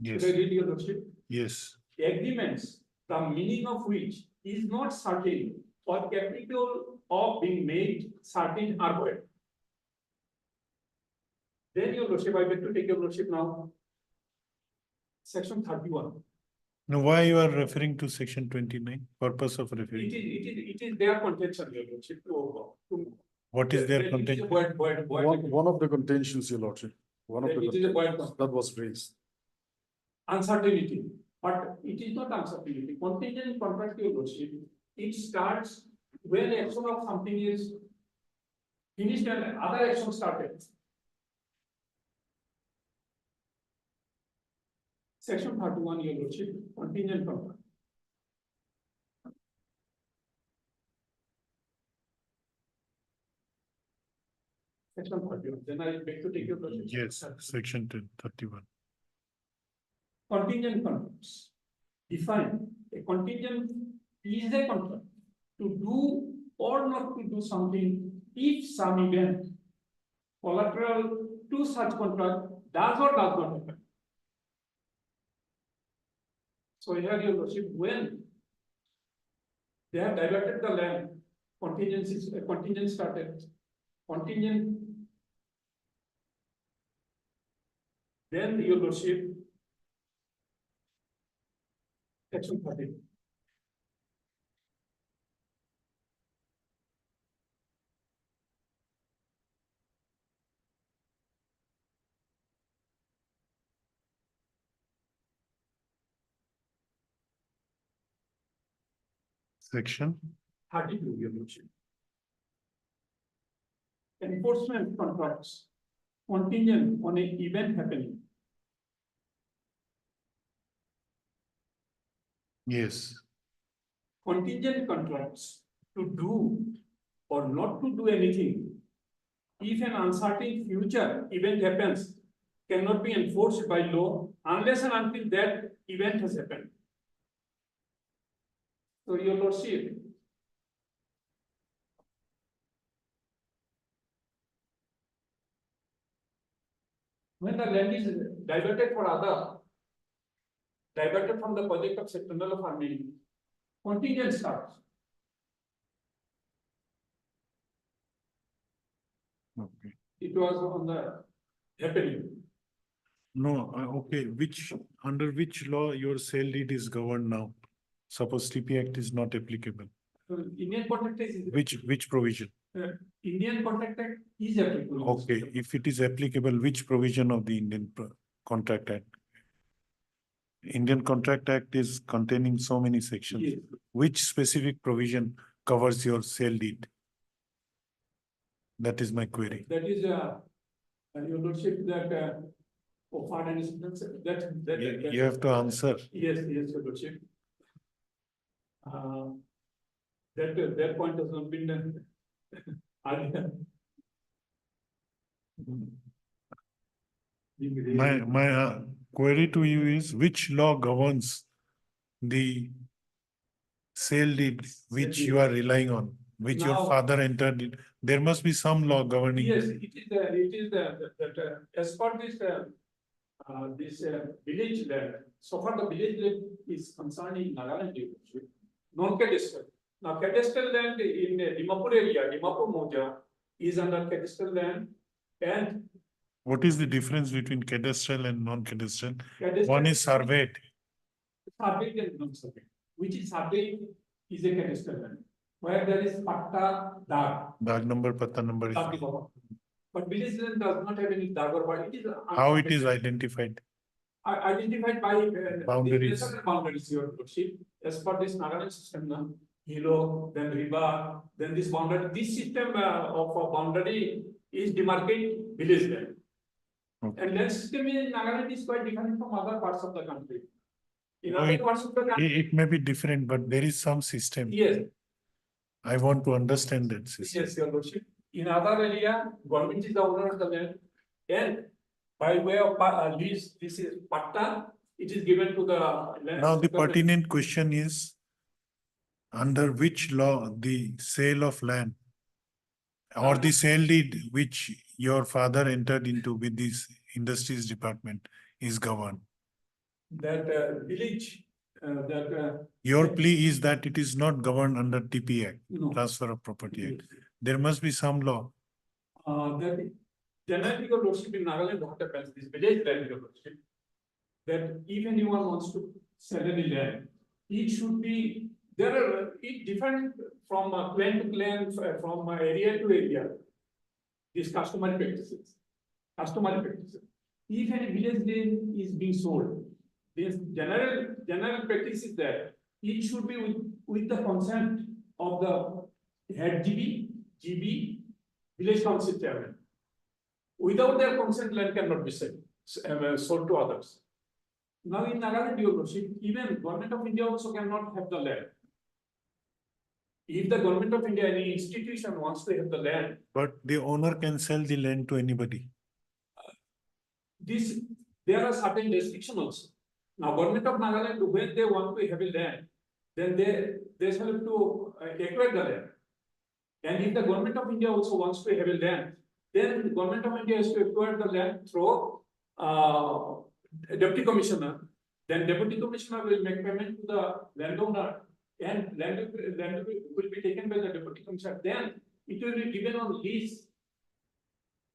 Yes, Should I read your lordship? yes, Agreements, the meaning of which is not certain or capable of being made certain are void. Then your lordship, I beg to take your lordship now. Section 31. now why you are referring to section 29, purpose of referring? It is their contention, your lordship. What is their It is a content? One of the contentions, your lordship, one of the It is a contentions that was raised. uncertainty, but it is not uncertainty. Contingent contract, your lordship, it starts when action of something is finished and other action started. Section 31, your lordship, contingent contract. Section 31, then I beg to take your lordship. Yes, section 31. Contingent contracts. Define a contingent is a contract to do or not to do something if some event collateral to such contract does or does not happen. So here your lordship, when they have diverted the land, contingent started, contingent. Then your lordship, section 30. Section 32, your lordship. Enforcement contracts contingent on an event happening. yes, Contingent contracts to do or not to do anything if an uncertain future event happens cannot be enforced by law unless and until that event has happened. So your lordship, when the land is diverted from the project of sectional of farming, contingent starts. okay. It was on the happening. No, okay, under which law your sale deed is governed now? Suppose TP Act is not applicable. So Indian Contract Act is Which provision? Indian Contract Act is applicable. Okay, if it is applicable, which provision of the Contract Act? Indian Contract Act is containing so many sections. Yes. Which specific provision covers your sale deed? That is my query. That is your lordship, that offered and that You have to answer. yes, your lordship. That point has not been done. earlier. My query to you is, which law governs the sale deed which you are relying on, which your Now- father entered in? There must be some law governing. Yes, it is that as per this village land, so far the village land is concerning Nagaland division, non-cadastral. Now cadastral land in Dimapur area, Dimapur Moja is under cadastral land, and What is the difference between cadastral and non-cadastral? cadastral. One is surveyed. Surveyed and non-surveyed, which is surveyed is a cadastral land, where there is patta dag. Dag number, patta number Dag is. number. But village land does not have any dag or what, it is. How it is identified? Identified by Boundaries. the boundaries, your lordship, as per this Nagaland system now, Hilo, then river, then this boundary, this system of boundary is demarcate village land. Okay. And land system in Nagaland is quite different from other parts of the country. In Oh, other parts of the country, It may be different, but there is some system. yes, I want to understand that system. yes, your lordship. In other area, government is the owner of the land, and by way of lease, this is patta, it is given to the land. Now, the pertinent question is, under which law the sale of land or the sale deed which your father entered into with this industries department is governed? that village, Your plea is that it is not governed under TP Act, no, Transfer of Property Act. There must be some law. that generally your lordship in Nagaland, what happens, this village land, your lordship, that if anyone wants to sell any land, it should be, there are, it different from clan to clan, from area to area. These customary practices. If any village land is being sold, this general practice is that it should be with the consent of the head GB, village council chairman. Without their consent, land cannot be sold to others. Now in Nagaland, your lordship, even government of India also cannot have the land. If the government of India, any institution wants to have the land, But the owner can sell the land to anybody. there are certain restrictions also. Now, government of Nagaland, when they want to have a land, then they shall have to acquire the land. And if the government of India also wants to have a land, then the government of India has to acquire the land through deputy commissioner. Then deputy commissioner will make payment to the landowner, and land will be taken by the deputy commissioner. Then it will be given on lease.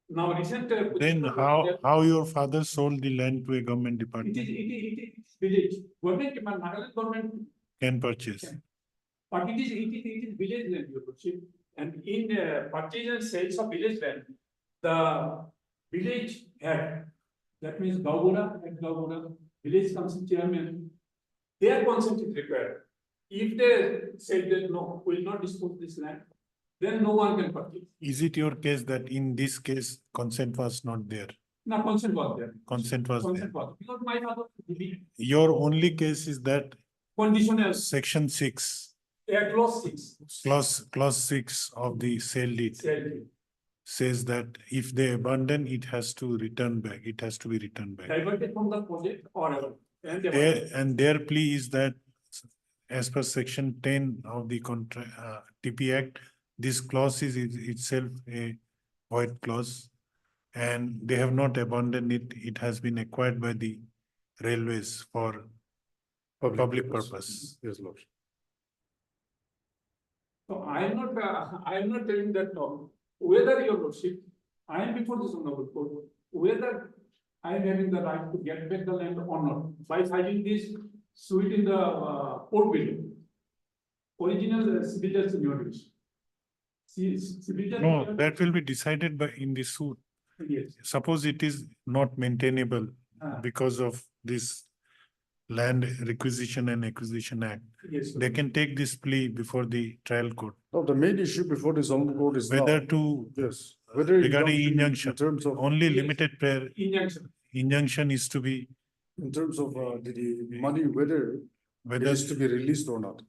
Now, recent. Then how your father sold the land to a government It department is village. Government, Nagaland government, can purchase? but it is village land, your lordship. And in purchase and sales of village land, the village head, that means Gauhati, village council chairman, their consent is required. If they say that no, will not dispose this land, then no one can purchase. Is it your case that in this case consent was not there? No, consent was there. Consent was there. Because my father believed Your only case is that conditional, section 6, clause 6. clause 6 of the sale deed says that if they abandon, it has to return back. It has to be returned back. Diverted from the project or And their plea is that as per section 10 of the TP Act, this clause is itself a void clause, and they have not abandoned it. It has been acquired by the railways for public purpose. Yes, Lord. So I am not telling that no, whether your lordship, I am before this honorable court, whether I am having the right to get back the land or not, by filing this suit in the court building. Original civil judge seniority. No, that will be decided by in the suit. Yes. Suppose it is not maintainable because of this Land Requisition and Acquisition Act. Yes. They can take this plea before the trial court. No, the main issue before this honorable court is now. Whether to, Yes, whether. it regarding comes in injunction, terms of, only Yes. limited prayer, Injunction. injunction is to be in terms of the money, whether it whether is to be released or not.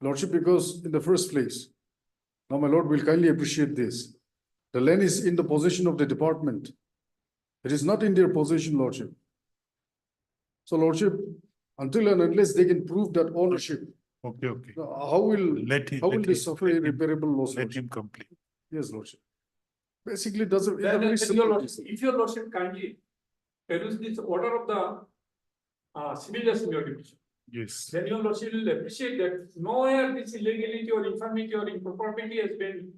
Lordship, because in the first place, now my lord will kindly appreciate this. The land is in the possession of the department. It is not in their possession, lordship. So lordship, until and unless they can prove that ownership, okay. how will they suffer irreparable loss? Let lordship? him complete. Yes, lordship. Basically, it doesn't. Then your lordship, if your lordship kindly peruse this order of the civil judge seniority division, Yes. then your lordship will appreciate that nowhere this illegality or infirmity or impropriety has been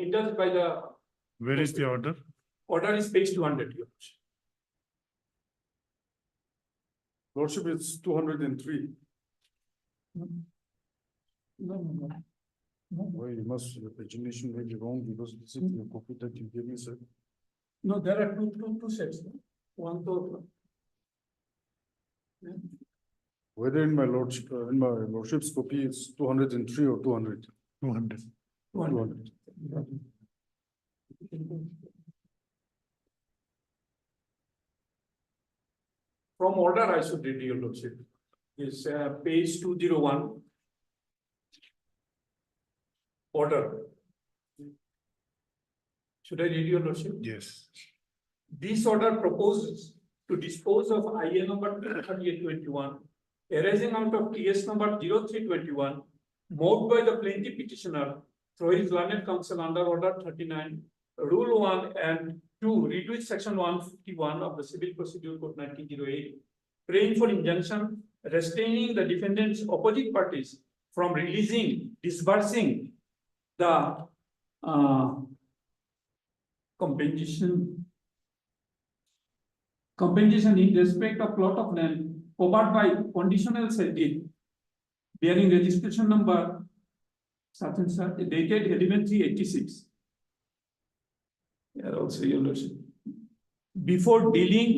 indulged by the Where is the order? order is page 200. Your lordship. Lordship, it's 203. No. Well, you must, your pagination may be wrong because this is the copy that you gave me, sir. No, there are two sets. No? One to. Whether in my lordship's copy, it's 203 or 200. 200. 200. From order, I should read your lordship. Is page 201. Order. Should I read your lordship? Yes. This order proposes to dispose of IA number 3821 arising out of TS number 0321 moved by the plaintiff petitioner through his learned counsel under order 39, rule 1 and 2, read with section 151 of the Civil Procedure Code 1908, praying for injunction, restraining the defendants opposite parties from releasing, disbursing the compensation in respect of plot of land covered by conditional sale deed bearing registration number such and such dated 11/3/86. Here also, Your Lordship. Before dealing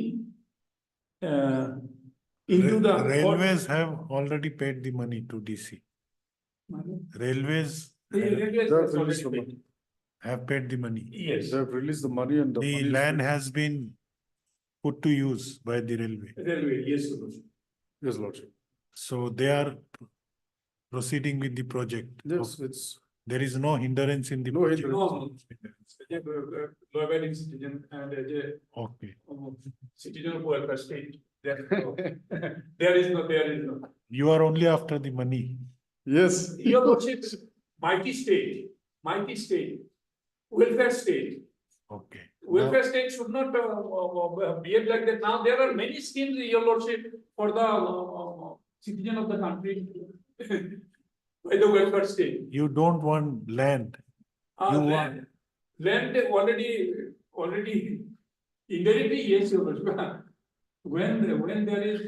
into the Railways have already paid the money to DC. Railways have paid the money. Yes, They have released the money and the The money is land with- has been put to use by the railway. railway, yes, Your Lordship. Yes, Lordship. So they are proceeding with the project. Yes, it's There is no hindrance in the No project. hindrance. No, law-abiding citizen and as a Okay. citizen of welfare state. There is no. You are only after the money. yes. Your Lordship, mighty state, welfare state. Okay. Welfare state should not behave like that. Now, there are many schemes, Your Lordship, for the citizen of the country by the welfare state. You don't want land. You want- Land already indirectly, yes, Your Lordship. When there is,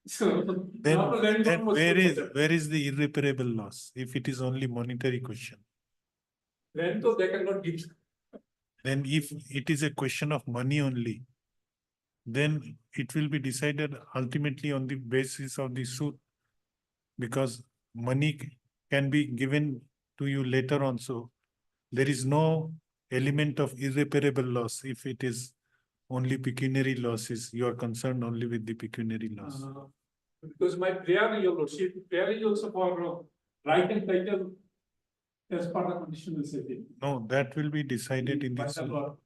so. Then, now the land then was- where is the irreparable loss? If it is only monetary question. Land, so they cannot give. Then if it is a question of money only, then it will be decided ultimately on the basis of the suit. Because money can be given to you later on, so there is no element of irreparable loss. If it is only pecuniary losses, you are concerned only with the pecuniary loss. Because my prayer, Your Lordship, prayer is also for right and title as per the conditional setting. No, that will be decided in By the the suit. law.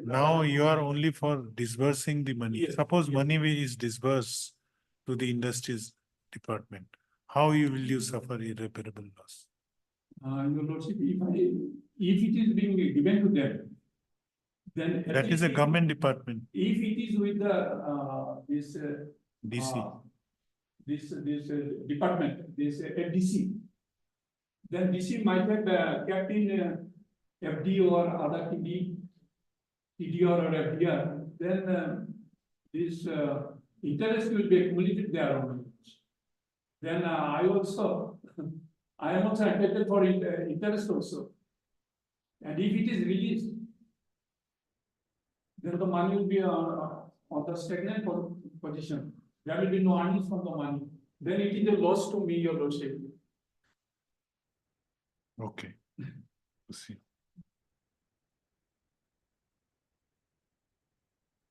Now you are only for disbursing the money. Yes, Suppose yes. money is disbursed to the industries department. How will you suffer irreparable loss? Your Lordship, if it is being given to them, then. at That is a least government department, If it is with the, this. DC. This department, this FDC. Then DC might have kept in FD or other TDR or FDR, then this interest will be accumulated there only. Then I am also entitled for interest also. And if it is released, then the money will be on the stagnant position. There will be no earnings from the money. Then it is a loss to me, Your Lordship. Okay. See.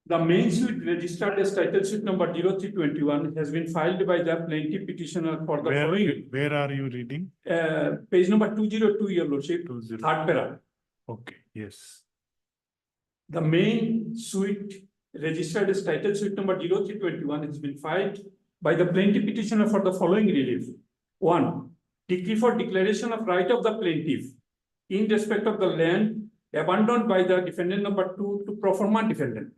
The main suit registered as title suit number 0321 has been filed by the plaintiff petitioner for the following. Where are you reading? Page number 202, Your Lordship, 20. third para. Okay, yes. The main suit registered as title suit number 0321 has been filed by the plaintiff petitioner for the following relief. 1. Decree for declaration of right of the plaintiff in respect of the land abandoned by the defendant number 2 to pro forma defendant.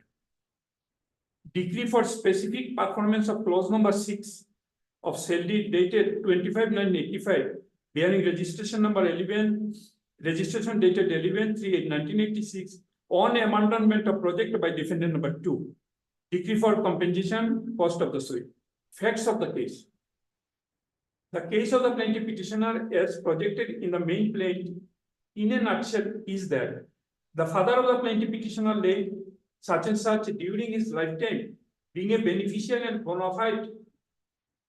Decree for specific performance of clause number 6 of sale deed dated 25/9/85 bearing registration number 11, registration dated 11/3/1986 on abandonment of project by defendant number 2. Decree for compensation cost of the suit. Facts of the case. The case of the plaintiff petitioner as projected in the main plaint in a nutshell is that the father of the plaintiff petitioner lay such and such during his lifetime, being a beneficial and bona fide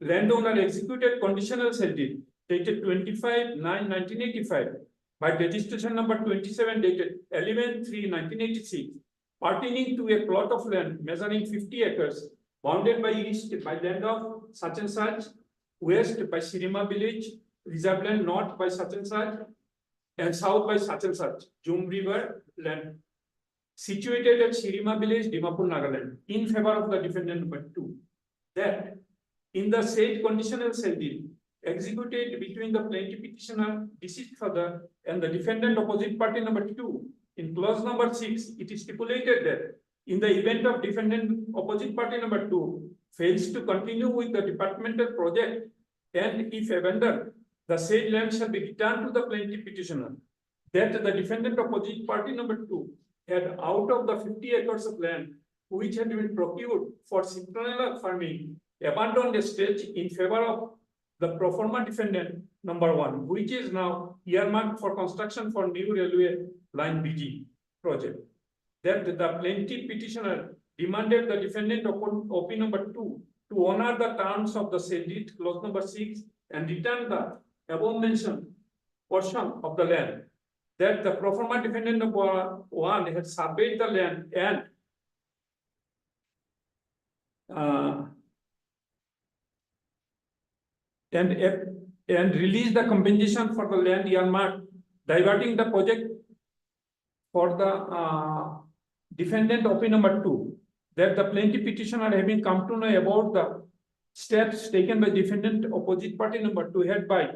landowner, executed conditional sale deed dated 25/9/1985 by registration number 27 dated 11/3/1986 pertaining to a plot of land measuring 50 acres bounded by east by land of such and such, west by Shirima village, reserve land north by such and south by such and such, Jum River land, situated at Shirima village, Dimapur, Nagaland, in favor of the defendant number 2. That in the said conditional sale deed executed between the plaintiff petitioner, deceased father, and the defendant opposite party number 2, in clause number 6, it is stipulated that in the event of defendant opposite party number 2 fails to continue with the departmental project, and if abandoned, the said land shall be returned to the plaintiff petitioner. That the defendant opposite party number 2 had out of the 50 acres of land which had been procured for citronella farming, abandoned a stretch in favor of the pro forma defendant number 1, which is now earmarked for construction for new railway line BG project. That the plaintiff petitioner demanded the defendant OP number 2 to honor the terms of the said deed, clause number 6, and return the above mentioned portion of the land. That the pro forma defendant number 1 had surveyed the land and released the compensation for the land earmarked, diverting the project for the defendant OP number 2. That the plaintiff petitioner having come to know about the steps taken by defendant opposite party number 2 had by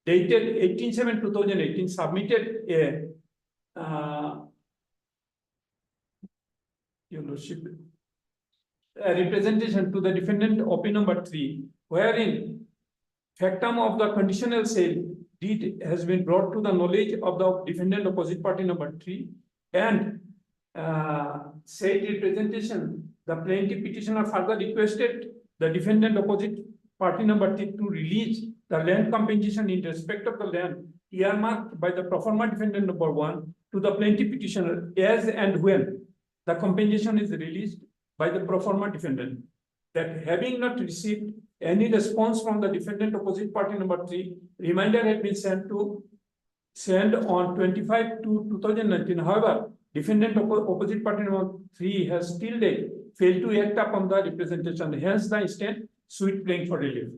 dated 18/7/2018 submitted a representation to the defendant OP number 3, wherein factum of the conditional sale deed has been brought to the knowledge of the defendant opposite party number 3, and said representation, the plaintiff petitioner further requested the defendant opposite party number 3 to release the land compensation in respect of the land earmarked by the pro forma defendant number 1 to the plaintiff petitioner as and when the compensation is released by the pro forma defendant. That having not received any response from the defendant opposite party number 3, reminder had been sent on 25/2/2019. However, defendant opposite party number 3 has till date failed to act upon the representation. Hence, the instant suit playing for relief.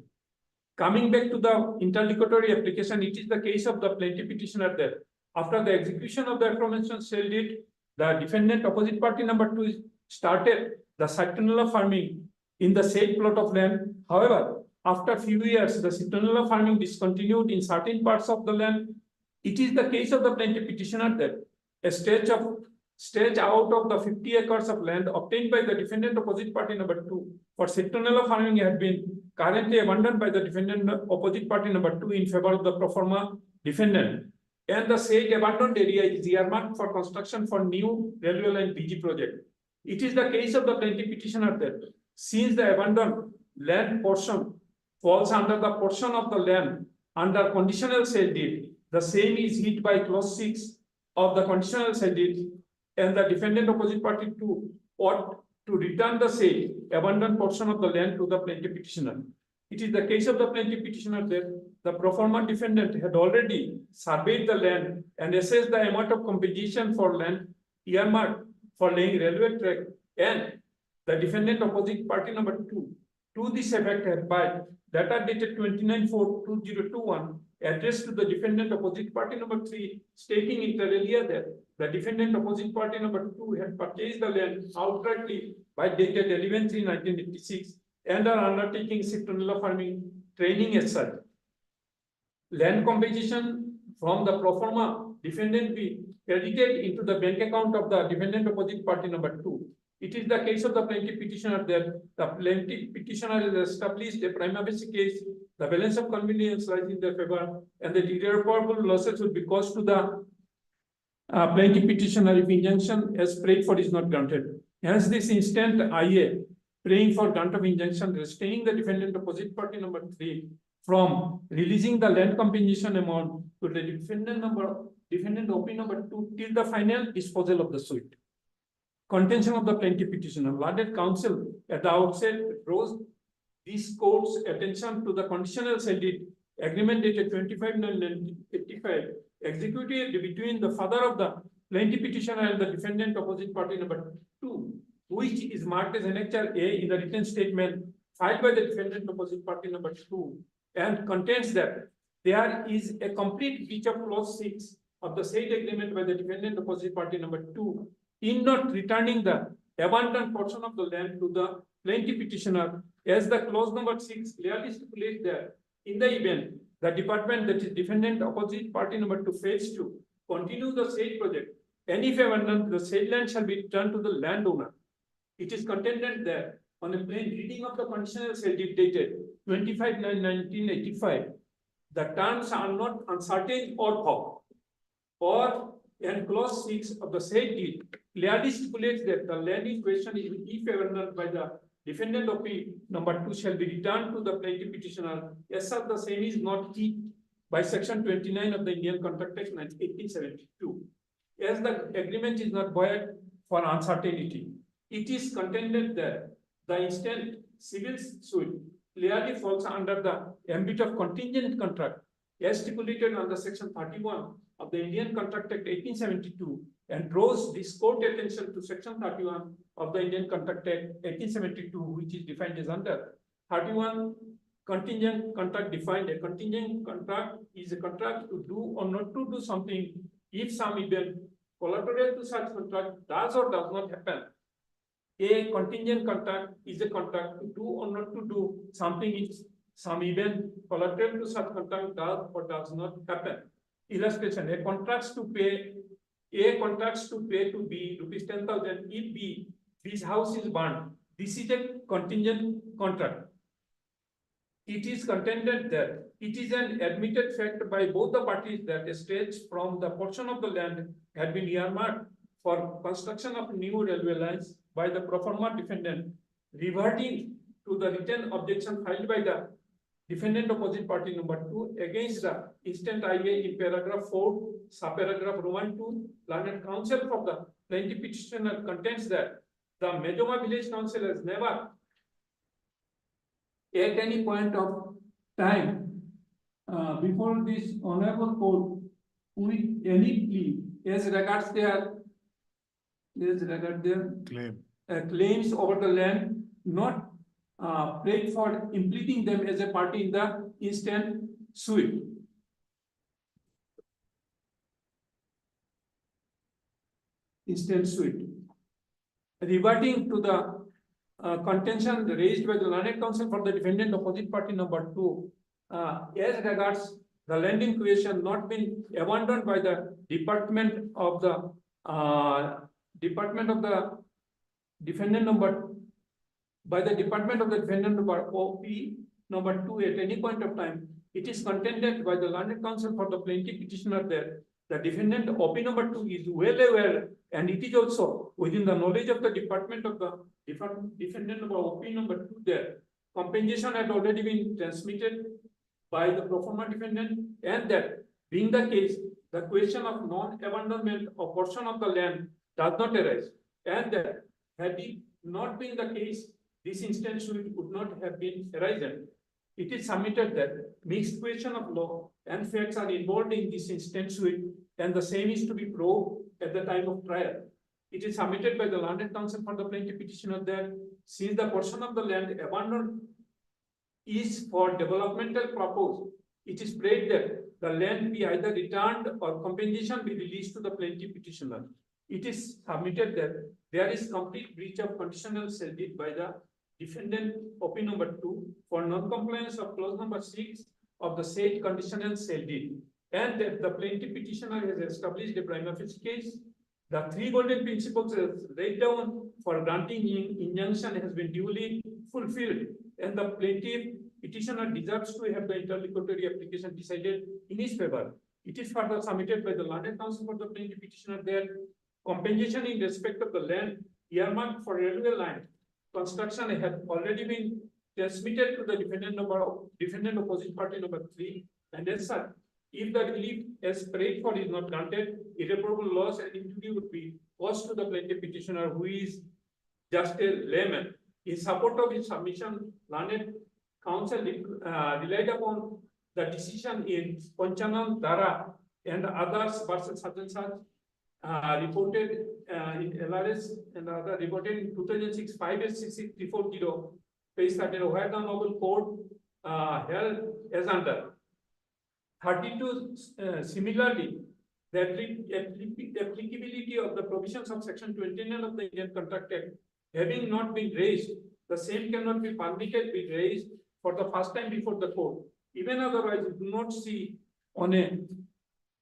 Coming back to the interlocutory application, it is the case of the plaintiff petitioner that after the execution of the aforementioned sale deed, the defendant opposite party number 2 started the citronella farming in the said plot of land. However, after few years, the citronella farming discontinued in certain parts of the land. It is the case of the plaintiff petitioner that a stretch out of the 50 acres of land obtained by the defendant opposite party number 2 for citronella farming had been currently abandoned by the defendant opposite party number 2 in favor of the pro forma defendant, and the said abandoned area is earmarked for construction for new railway line BG project. It is the case of the plaintiff petitioner that since the abandoned land portion falls under the portion of the land under conditional sale deed, the same is hit by clause 6 of the conditional sale deed, and the defendant opposite party 2 ought to return the sale abandoned portion of the land to the plaintiff petitioner. It is the case of the plaintiff petitioner that the pro forma defendant had already surveyed the land and assessed the amount of compensation for land earmarked for laying railway track, and the defendant opposite party number 2 to this effect had by data dated 29/4/2021 addressed to the defendant opposite party number 3, stating inter alia that the defendant opposite party number 2 had purchased the land outrightly by dated 11/3/1986 and are undertaking citronella farming training as such. Land compensation from the pro forma defendant be credited into the bank account of the defendant opposite party number 2. It is the case of the plaintiff petitioner that the plaintiff petitioner has established a prima facie case, the balance of convenience lies in their favor, and the irreparable losses will be caused to the plaintiff petitioner if injunction as prayed for is not granted. Hence, this instant IA praying for grant of injunction restraining the defendant opposite party number 3 from releasing the land compensation amount to the defendant OP number 2 till the final disposal of the suit. Contention of the plaintiff petitioner. Learned counsel at the outset draws this court's attention to the conditional sale deed agreement dated 25/9/1985 executed between the father of the plaintiff petitioner and the defendant opposite party number 2, which is marked as Annexure A in the written statement filed by the defendant opposite party number 2, and contains that there is a complete breach of clause 6 of the said agreement by the defendant opposite party number 2 in not returning the abandoned portion of the land to the plaintiff petitioner, as the clause number 6 clearly stipulates that in the event the department, that is defendant opposite party number 2, fails to continue the said project, and if abandoned, the said land shall be returned to the landowner. It is contended that on a plain reading of the conditional sale deed dated 25/9/1985, the terms are not uncertain or vague. Or, and clause 6 of the said deed clearly stipulates that the land in question, if abandoned by the defendant of number 2, shall be returned to the plaintiff petitioner, as such the same is not hit by section 29 of the Indian Contract Act 1872. As the agreement is not void for uncertainty, it is contended that the instant civil suit clearly falls under the ambit of contingent contract as stipulated under section 31 of the Indian Contract Act 1872, and draws this court attention to section 31 of the Indian Contract Act 1872, which is defined as under 31. Contingent contract defined. A contingent contract is a contract to do or not to do something if some event collateral to such contract does or does not happen. A contingent contract is a contract to do or not to do something if some event collateral to such contract does or does not happen. Illustration: A contracts to pay to B rupees 10,000 if B, this house is burned. This is a contingent contract. It is contended that it is an admitted fact by both the parties that a stretch from the portion of the land had been earmarked for construction of new railway lines by the pro forma defendant, reverting to the written objection filed by the defendant opposite party number 2 against the instant IA in paragraph 4, subparagraph Roman 2. Learned counsel for the plaintiff petitioner contends that the Mejoma Village Council has never at any point of time before this honorable court with any plea as regards their claims over the land, not prayed for impleting them as a party in the instant suit. Reverting to the contention raised by the learned counsel for the defendant opposite party number 2, as regards the land in question not been abandoned by the department of the defendant number OP number 2 at any point of time. It is contended by the learned counsel for the plaintiff petitioner that the defendant OP number 2 is well aware, and it is also within the knowledge of the department of the defendant number OP number 2 that compensation had already been transmitted by the pro forma defendant, and that being the case, the question of non-abandonment of portion of the land does not arise, and that had it not been the case, this instance would not have been arisen. It is submitted that mixed question of law and facts are involved in this instance, and the same is to be proved at the time of trial. It is submitted by the learned counsel for the plaintiff petitioner that since the portion of the land abandoned is for developmental purpose, it is prayed that the land be either returned or compensation be released to the plaintiff petitioner. It is submitted that there is complete breach of conditional sale deed by the defendant OP number 2 for non-compliance of clause number 6 of the said conditional sale deed, and that the plaintiff petitioner has established a prima facie case. The 3 golden principles as laid down for granting injunction has been duly fulfilled, and the plaintiff petitioner deserves to have the interlocutory application decided in his favor. It is further submitted by the learned counsel for the plaintiff petitioner that compensation in respect of the land earmarked for railway line construction had already been transmitted to the defendant opposite party number 3, and as such, if the relief as prayed for is not granted, irreparable loss and injury would be caused to the plaintiff petitioner, who is just a layman. In support of his submission, learned counsel relied upon the decision in Panchanan Dara and others versus such and such, reported in LRS and other reported in 2006 5-866-340, page 13, where the noble court held as under 32. Similarly, the applicability of the provisions of section 29 of the Indian Contract Act having not been raised, the same cannot be permitted be raised for the first time before the court. Even otherwise, we do not see on a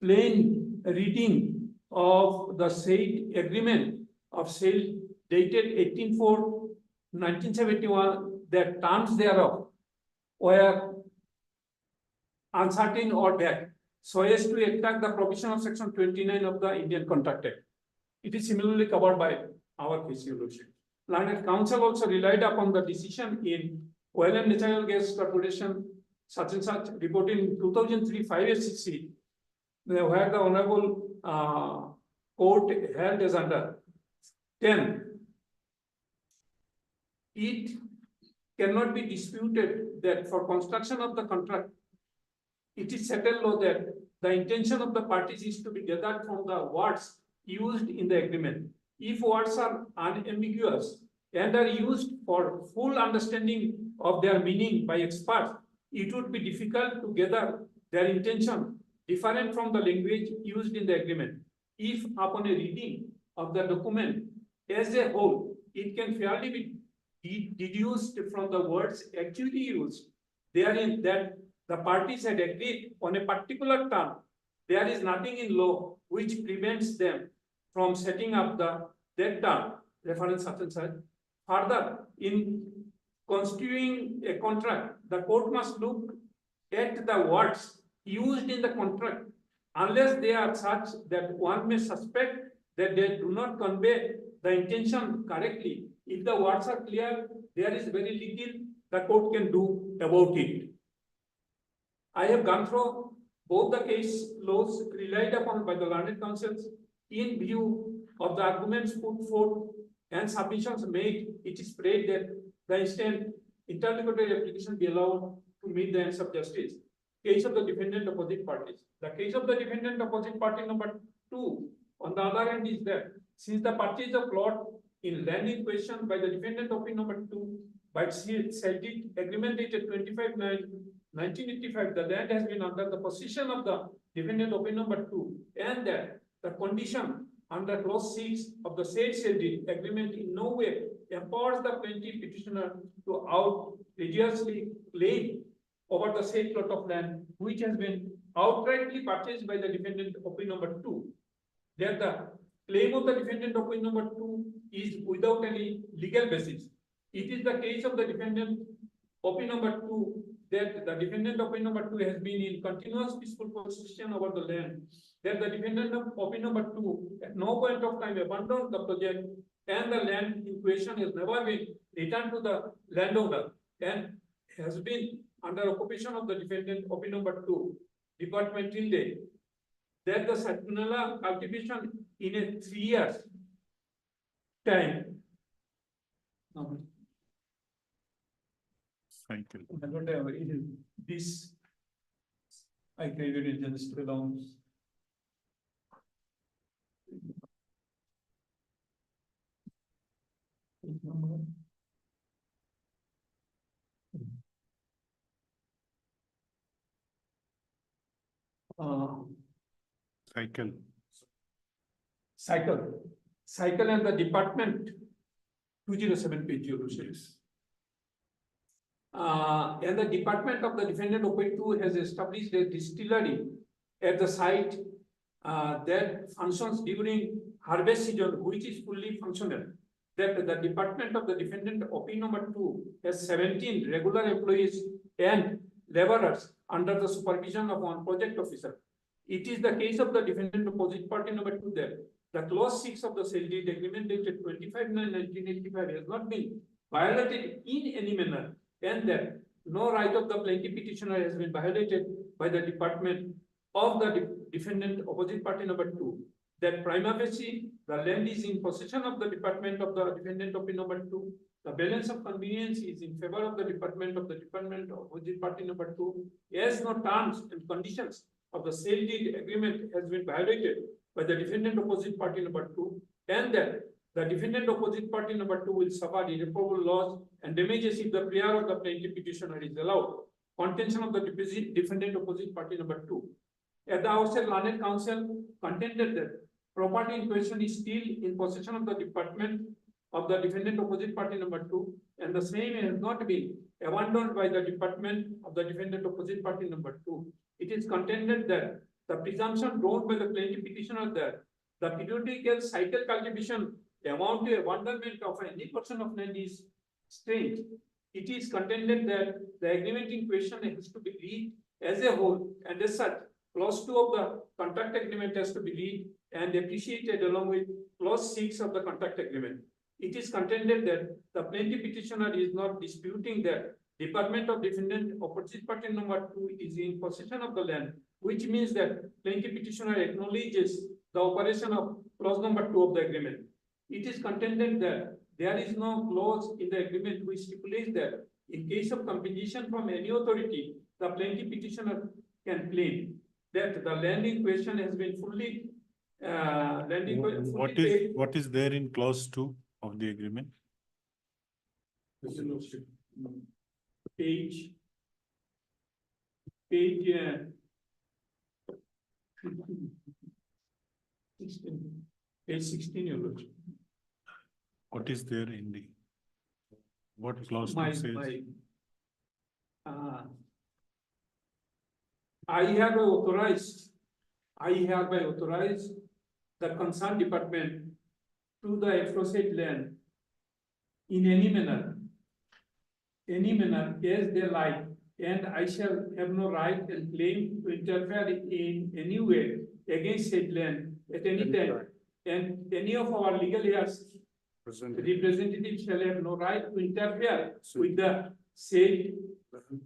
plain reading of the said agreement of sale dated 18/4 1971, the terms thereof were uncertain or vague, so as to attract the provision of section 29 of the Indian Contract Act. It is similarly covered by our case, Your Lordship. Learned Counsel also relied upon the decision in Oil and Natural Gas Corporation such and such reported in 2003 5 SCC, where the Honorable Court held as under 10. It cannot be disputed that for construction of the contract, it is settled law that the intention of the parties is to be gathered from the words used in the agreement. If words are unambiguous and are used for full understanding of their meaning by experts, it would be difficult to gather their intention different from the language used in the agreement. If upon a reading of the document as a whole, it can fairly be deduced from the words actually used therein that the parties had agreed on a particular term. There is nothing in law which prevents them from setting up that term, reference such and such. Further, in constituting a contract, the court must look at the words used in the contract, unless they are such that one may suspect that they do not convey the intention correctly. If the words are clear, there is very little the court can do about it. I have gone through both the case laws relied upon by the learned counsels. In view of the arguments put forth and submissions made, it is prayed that the instant interlocutory application be allowed to meet the ends of justice. Case of the defendant opposite parties. The case of the defendant opposite party number 2, on the other hand, is that since the purchase of plot in land in question by the defendant opinion number 2 by SELDIT agreement dated 25/9/1985, the land has been under the possession of the defendant opinion number 2, and that the condition under clause 6 of the said SELDIT agreement in no way empowers the plaintiff petitioner to outrageously claim over the said plot of land which has been outrightly purchased by the defendant opinion number 2. That the claim of the defendant opinion number 2 is without any legal basis. It is the case of the defendant opinion number 2 that the defendant opinion number 2 has been in continuous peaceful possession over the land. That the defendant opinion number 2 at no point of time abandoned the project, and the land in question has never been returned to the landowner and has been under occupation of the defendant opinion number 2 department till date. That the Satnala cultivation in a 3 years time. Cycle. Whatever it is, this I created in just belongs. Cycle. Cycle and the department 207 page you and the department of the defendant OP2 has established a distillery at the site that functions during harvest season, which is fully functional. That the department of the defendant OP number 2 has 17 regular employees and laborers under the supervision of one project officer. It is the case of the defendant opposite party number 2 that the clause 6 of the SELDIT agreement dated 25/9/1985 has not been violated in any manner, and that no right of the plaintiff petitioner has been violated by the department of the defendant opposite party number 2. That prima facie the land is in possession of the department of the defendant opinion number 2. The balance of convenience is in favor of the department opposite party number 2, as no terms and conditions of the SELDIT agreement has been violated by the defendant opposite party number 2, and that the defendant opposite party number 2 will suffer irreparable loss and damages if the prayer of the plaintiff petitioner is allowed. Contention of the defendant opposite party number 2. At the outset, learned counsel contended that property in question is still in possession of the department of the defendant opposite party number 2, and the same has not been abandoned by the department of the defendant opposite party number 2. It is contended that the presumption drawn by the plaintiff petitioner that the periodical cycle cultivation amount to abandonment of any portion of land is strange. It is contended that the agreement in question has to be read as a whole, and as such, clause 2 of the contract agreement has to be read and appreciated along with clause 6 of the contract agreement. It is contended that the plaintiff petitioner is not disputing that Department of Defendant opposite party number 2 is in possession of the land, which means that plaintiff petitioner acknowledges the operation of clause number 2 of the agreement. It is contended that there is no clause in the agreement which stipulates that in case of compensation from any authority, the plaintiff petitioner can claim that the land in question has been fully What is there in clause 2 of the agreement? Page 16. Page 16, your lordship. What is there in the? What clause My, says? I have authorized the concerned department to the aforesaid land in any manner as they like, and I shall have no right and claim to interfere in any way against said land at any time. And any of our legal heirs representatives shall have no right to interfere with the said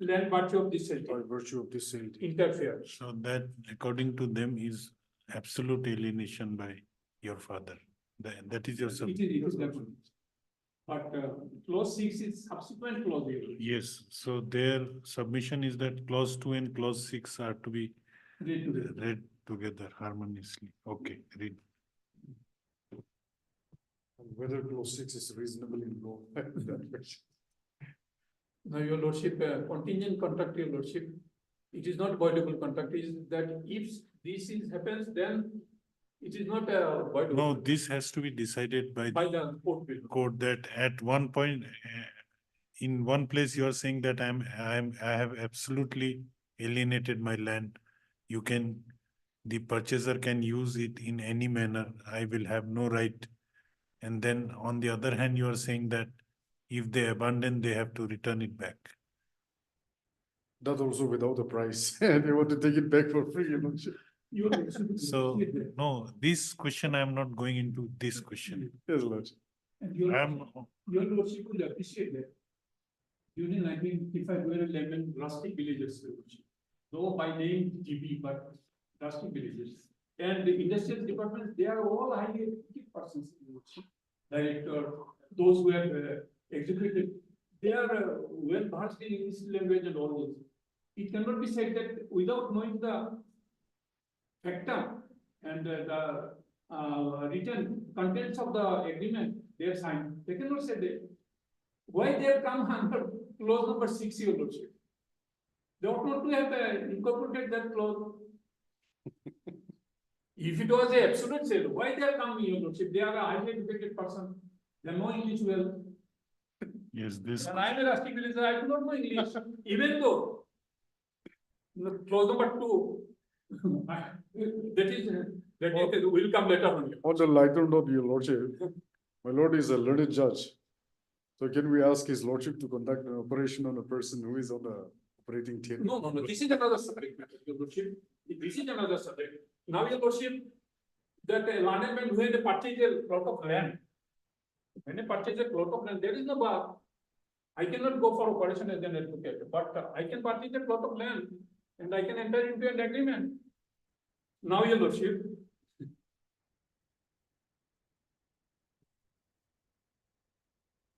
land virtue of this By virtue of this sale. interfere. So that according to them is absolute alienation by your father. That is your It is definitely. But clause 6 is subsequent clause. Yes, so their submission is that clause 2 and clause 6 are to be read together harmoniously. Okay, read. Whether clause 6 is reasonably low. Now, your lordship, contingent contract, your lordship, it is not voidable contract, is that if this happens, then it is not a voidable. No, this has to be decided by By the court will. court that at one point, in one place you are saying that I have absolutely alienated my land. You can, the purchaser can use it in any manner. I will have no right. And then on the other hand, you are saying that if they abandon, they have to return it back. That also without a price. They want to take it back for free, you know. Your lordship. So, no, this question, I am not going into this question. Yes, Lord. And your I am, your lordship will appreciate that. During 1955, we were 11 rustic villages, your lordship. Though by name GB, but rustic villages. And the industrial departments, they are all highly educated persons, your lordship. Director, those who have executed, they are well versed in English language and all this. It cannot be said that without knowing the factor and the written contents of the agreement they have signed, they cannot say that. Why they have come under clause number 6, your lordship? They ought not to have incorporated that clause. If it was a absolute sale, why they are coming, your lordship? They are a highly educated person. They know English well. yes, this, And I am a rustic villager, I do not know English, even though clause number 2, that will come later on. On the lighter note, your lordship, my lord is a learned judge. So can we ask his lordship to conduct an operation on a person who is on the operating table? No, this is another subject matter, your lordship. This is another subject. Now, your lordship, that a landman who had purchased a plot of land, when I purchase a plot of land, there is no bar. I cannot go for operation as an advocate, but I can purchase a plot of land and I can enter into an agreement. Now, your lordship.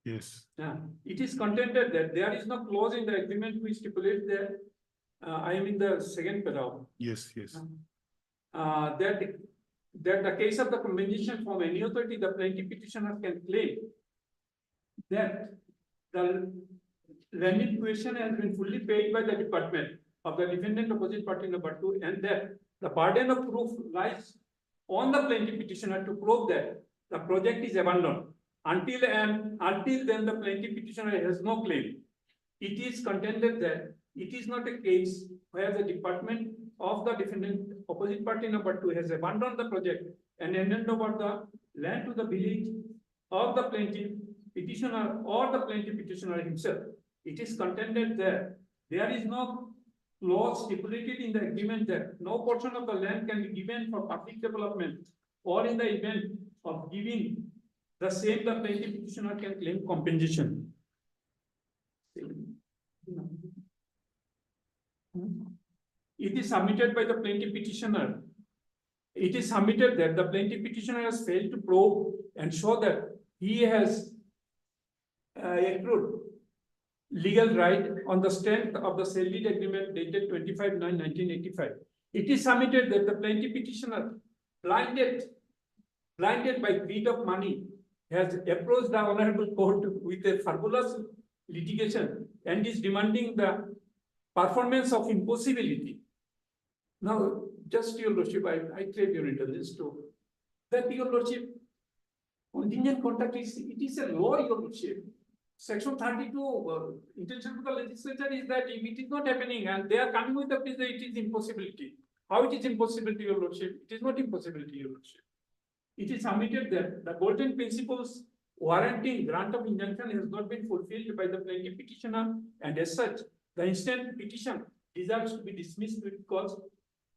yes, It is contended that there is no clause in the agreement which stipulates that, I am in the second paragraph. yes, yes. That the case of the compensation from any authority, the plaintiff petitioner can claim that the land in question has been fully paid by the department of the defendant opposite party number 2, and that the burden of proof lies on the plaintiff petitioner to prove that the project is abandoned. Until then, the plaintiff petitioner has no claim. It is contended that it is not a case where the department of the defendant opposite party number 2 has abandoned the project and handed over the land to the village of the plaintiff petitioner or the plaintiff petitioner himself, it is contended that there is no clause stipulated in the agreement that no portion of the land can be given for public development, or in the event of giving the same, the plaintiff petitioner can claim compensation. It is submitted by the plaintiff petitioner. It is submitted that the plaintiff petitioner has failed to probe and show that he has accrued legal right on the strength of the sale deed agreement dated 25/9/1985. It is submitted that the plaintiff petitioner, blinded by greed of money, has approached the honorable court with a frivolous litigation and is demanding the performance of impossibility. Now, just your lordship, I crave your indulgence to that, your lordship, contingent contract it is a law, your lordship. Section 32, intention of the legislature is that if it is not happening and they are coming with the plea that it is impossibility. How it is impossibility, your lordship? It is not impossibility, your lordship. It is submitted that the golden principles warranting grant of injunction has not been fulfilled by the plaintiff petitioner, and as such, the instant petition deserves to be dismissed because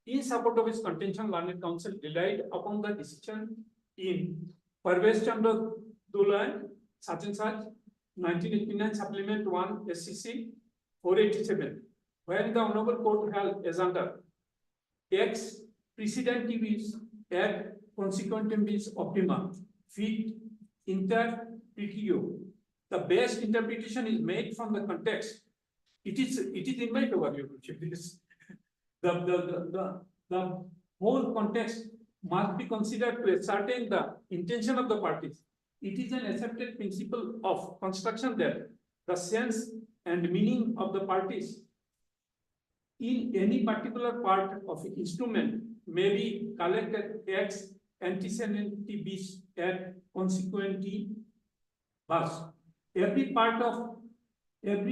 in support of its contention, learned counsel relied upon the decision in Parvesh Chandra Dulai, such and such, 1989 Supplement 1 SCC 487, wherein the honorable court held as under X precedent is at consequent is optima, fit, inter pretio. The best interpretation is made from the context. It is in my favor, your lordship. The whole context must be considered to ascertain the intention of the parties. It is an accepted principle of construction that the sense and meaning of the parties in any particular part of the instrument may be collected X antecedent bis and consequently bus. Every part of it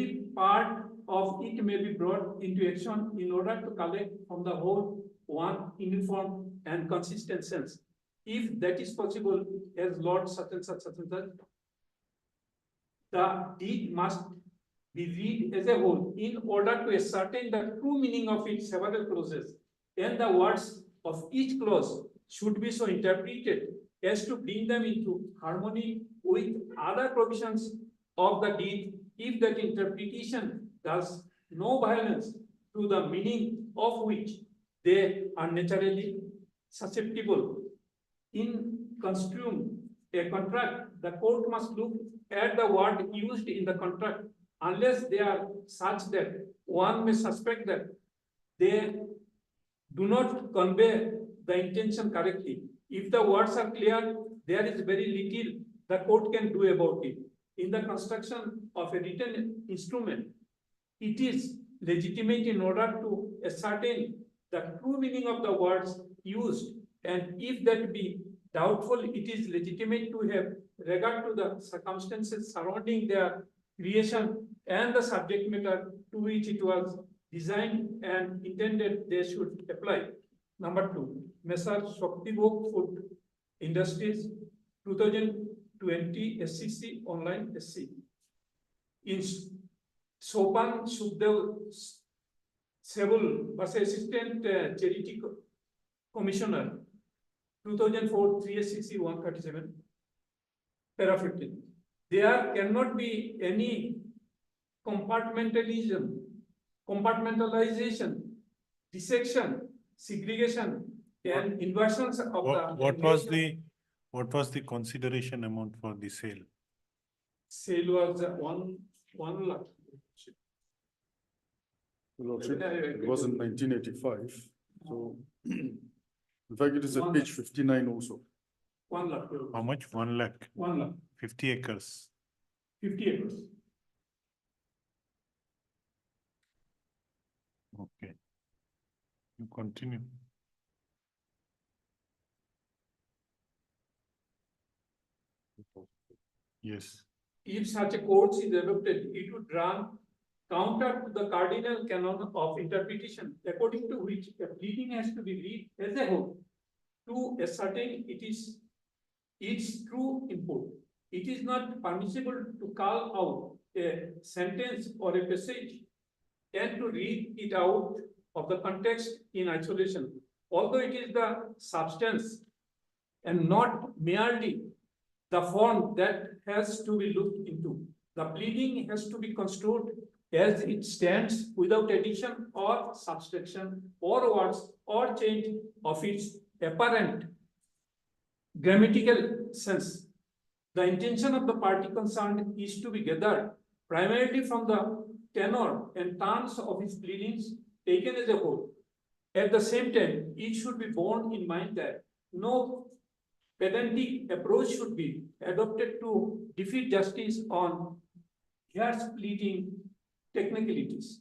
may be brought into action in order to collect from the whole one uniform and consistent sense. If that is possible, as Lord such and such, the deed must be read as a whole in order to ascertain the true meaning of its several clauses, and the words of each clause should be so interpreted as to bring them into harmony with other provisions of the deed, if that interpretation does no violence to the meaning of which they are naturally susceptible. In construing a contract, the court must look at the word used in the contract, unless they are such that one may suspect that they do not convey the intention correctly. If the words are clear, there is very little the court can do about it. In the construction of a written instrument, it is legitimate in order to ascertain the true meaning of the words used, and if that be doubtful, it is legitimate to have regard to the circumstances surrounding their creation and the subject matter to which it was designed and intended they should apply. Number 2, Messr Shaktivok Food Industries 2020 SCC online SC. In Sopan Subdev Sebul was Assistant Charity Commissioner 2004 3 SCC 137 para 15. There cannot be any compartmentalization, dissection, segregation, and inversions of What was the consideration amount for the sale? Sale was 1 lakh. Lordship, it was in 1985, so in fact, it is at page 59 also. 1 lakh. How much? 1 lakh, 1 lakh, 50 acres. 50 acres. Okay. You continue. Yes. If such a course is adopted, it would run counter to the cardinal canon of interpretation, according to which a pleading has to be read as a whole to ascertain its true import. it is not permissible to call out a sentence or a passage and to read it out of the context in isolation, although it is the substance and not merely the form that has to be looked into. The pleading has to be construed as it stands without addition or subtraction or words or change of its apparent grammatical sense. The intention of the party concerned is to be gathered primarily from the tenor and terms of his pleadings taken as a whole. At the same time, it should be borne in mind that no pedantic approach should be adopted to defeat justice on hair splitting technicalities.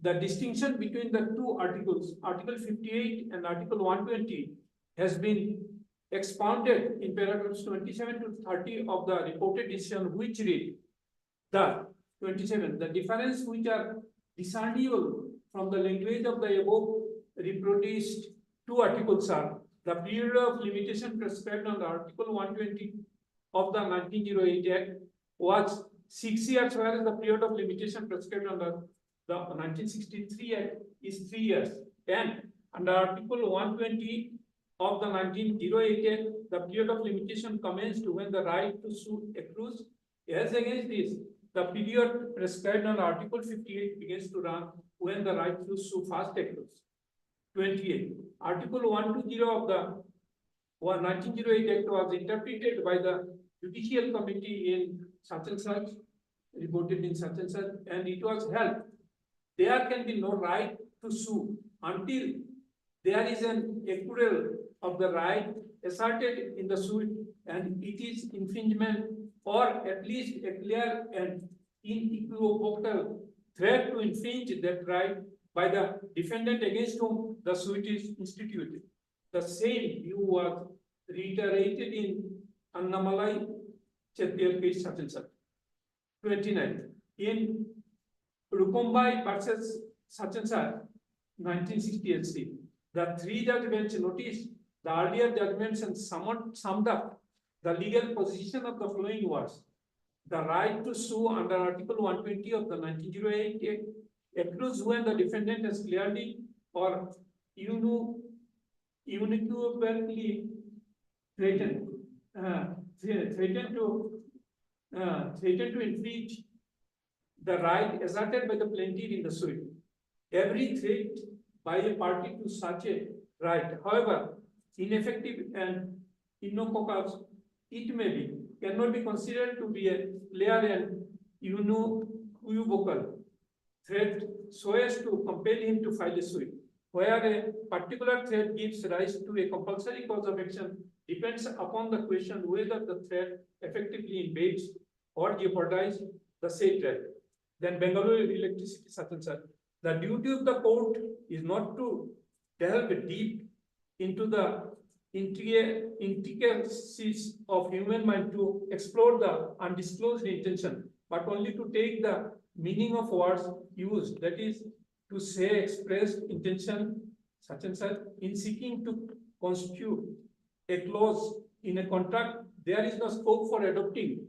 The distinction between the two articles, Article 58 and Article 120, has been expounded in paragraphs 27 to 30 of the reported decision, which read the 27, the difference which are discernible from the language of the above reproduced two articles are the period of limitation prescribed under Article 120 of the 1908 Act was 6 years, whereas the period of limitation prescribed under the 1963 Act is 3 years. And under Article 120 of the 1908 Act, the period of limitation commenced when the right to sue accrues. As against this, the period prescribed under Article 58 begins to run when the right to sue first accrues. 28. Article 120 of the 1908 Act was interpreted by the Judicial Committee in such and such, reported in such, and it was held there can be no right to sue until there is an accrual of the right asserted in the suit and it is infringement or at least a clear and unequivocal threat to infringe that right by the defendant against whom the suit is instituted. The same view was reiterated in Annamalai Chettiar case such and such. 29. In Rukombai versus such and such, 1968, the three-judge bench noticed the earlier judgments and summed up the legal position of the following words. The right to sue under Article 120 of the 1908 Act accrues when the defendant has clearly or unequivocally threatened to infringe the right asserted by the plaintiff in the suit. Every threat by a party to such a right, however ineffective and innocuous it may be, cannot be considered to be a clear and unequivocal threat so as to compel him to file a suit. Where a particular threat gives rise to a compulsory cause of action depends upon the question whether the threat effectively invades or jeopardizes the said right. Then Bengaluru electricity such and such. The duty of the court is not to delve deep into the intricacies of human mind to explore the undisclosed intention, but only to take the meaning of words used, that is, to say expressed intention such and such. In seeking to constitute a clause in a contract, there is no scope for adopting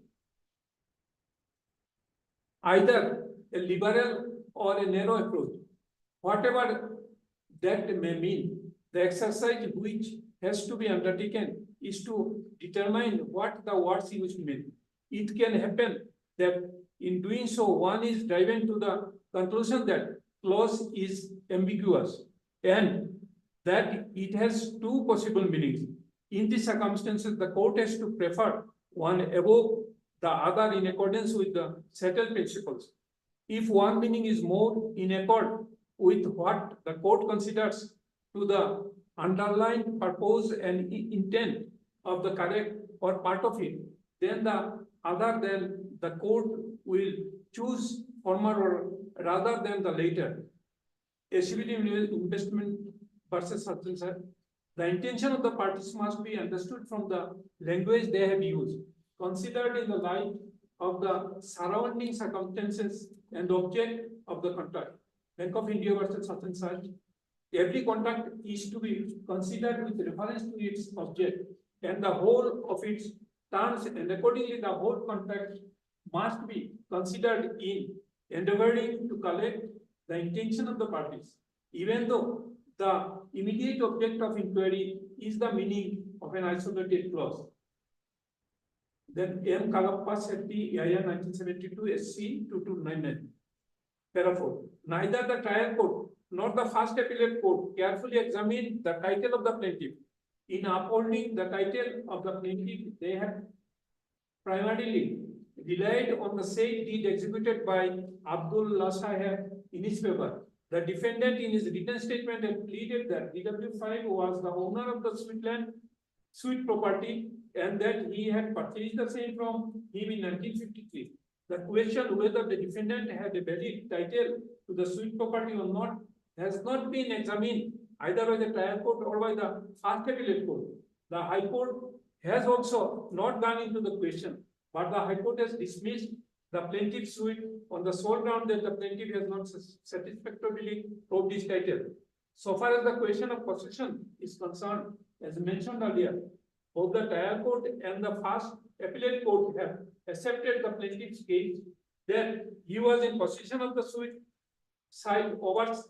either a liberal or a narrow approach. Whatever that may mean, the exercise which has to be undertaken is to determine what the words used mean. It can happen that in doing so, one is driven to the conclusion that clause is ambiguous and that it has two possible meanings. In these circumstances, the court has to prefer one above the other in accordance with the settled principles. If one meaning is more in accord with what the court considers to the underlying purpose and intent of the correct or part of it, then the other than the court will choose former or rather than the later. A civil investment versus such and such. The intention of the parties must be understood from the language they have used, considered in the light of the surrounding circumstances and the object of the contract. Bank of India versus such and such. Every contract is to be considered with reference to its object and the whole of its terms, and accordingly the whole contract must be considered in endeavoring to collect the intention of the parties, even though the immediate object of inquiry is the meaning of an isolated clause. Then M. Kalappa Setti, IR 1972, SC 2299. Therefore, neither the trial court nor the first appellate court carefully examined the title of the plaintiff. In upholding the title of the plaintiff, they have primarily relied on the said deed executed by Abdullah Sahib in his favor. The defendant in his written statement had pleaded that DW5 was the owner of the sweet property and that he had purchased the same from him in 1953. The question whether the defendant had a valid title to the sweet property or not has not been examined either by the trial court or by the first appellate court. The High Court has also not gone into the question, but the High Court has dismissed the plaintiff's suit on the sole ground that the plaintiff has not satisfactorily proved his title. So far as the question of possession is concerned, as mentioned earlier, both the trial court and the first appellate court have accepted the plaintiff's case that he was in possession of the sweet site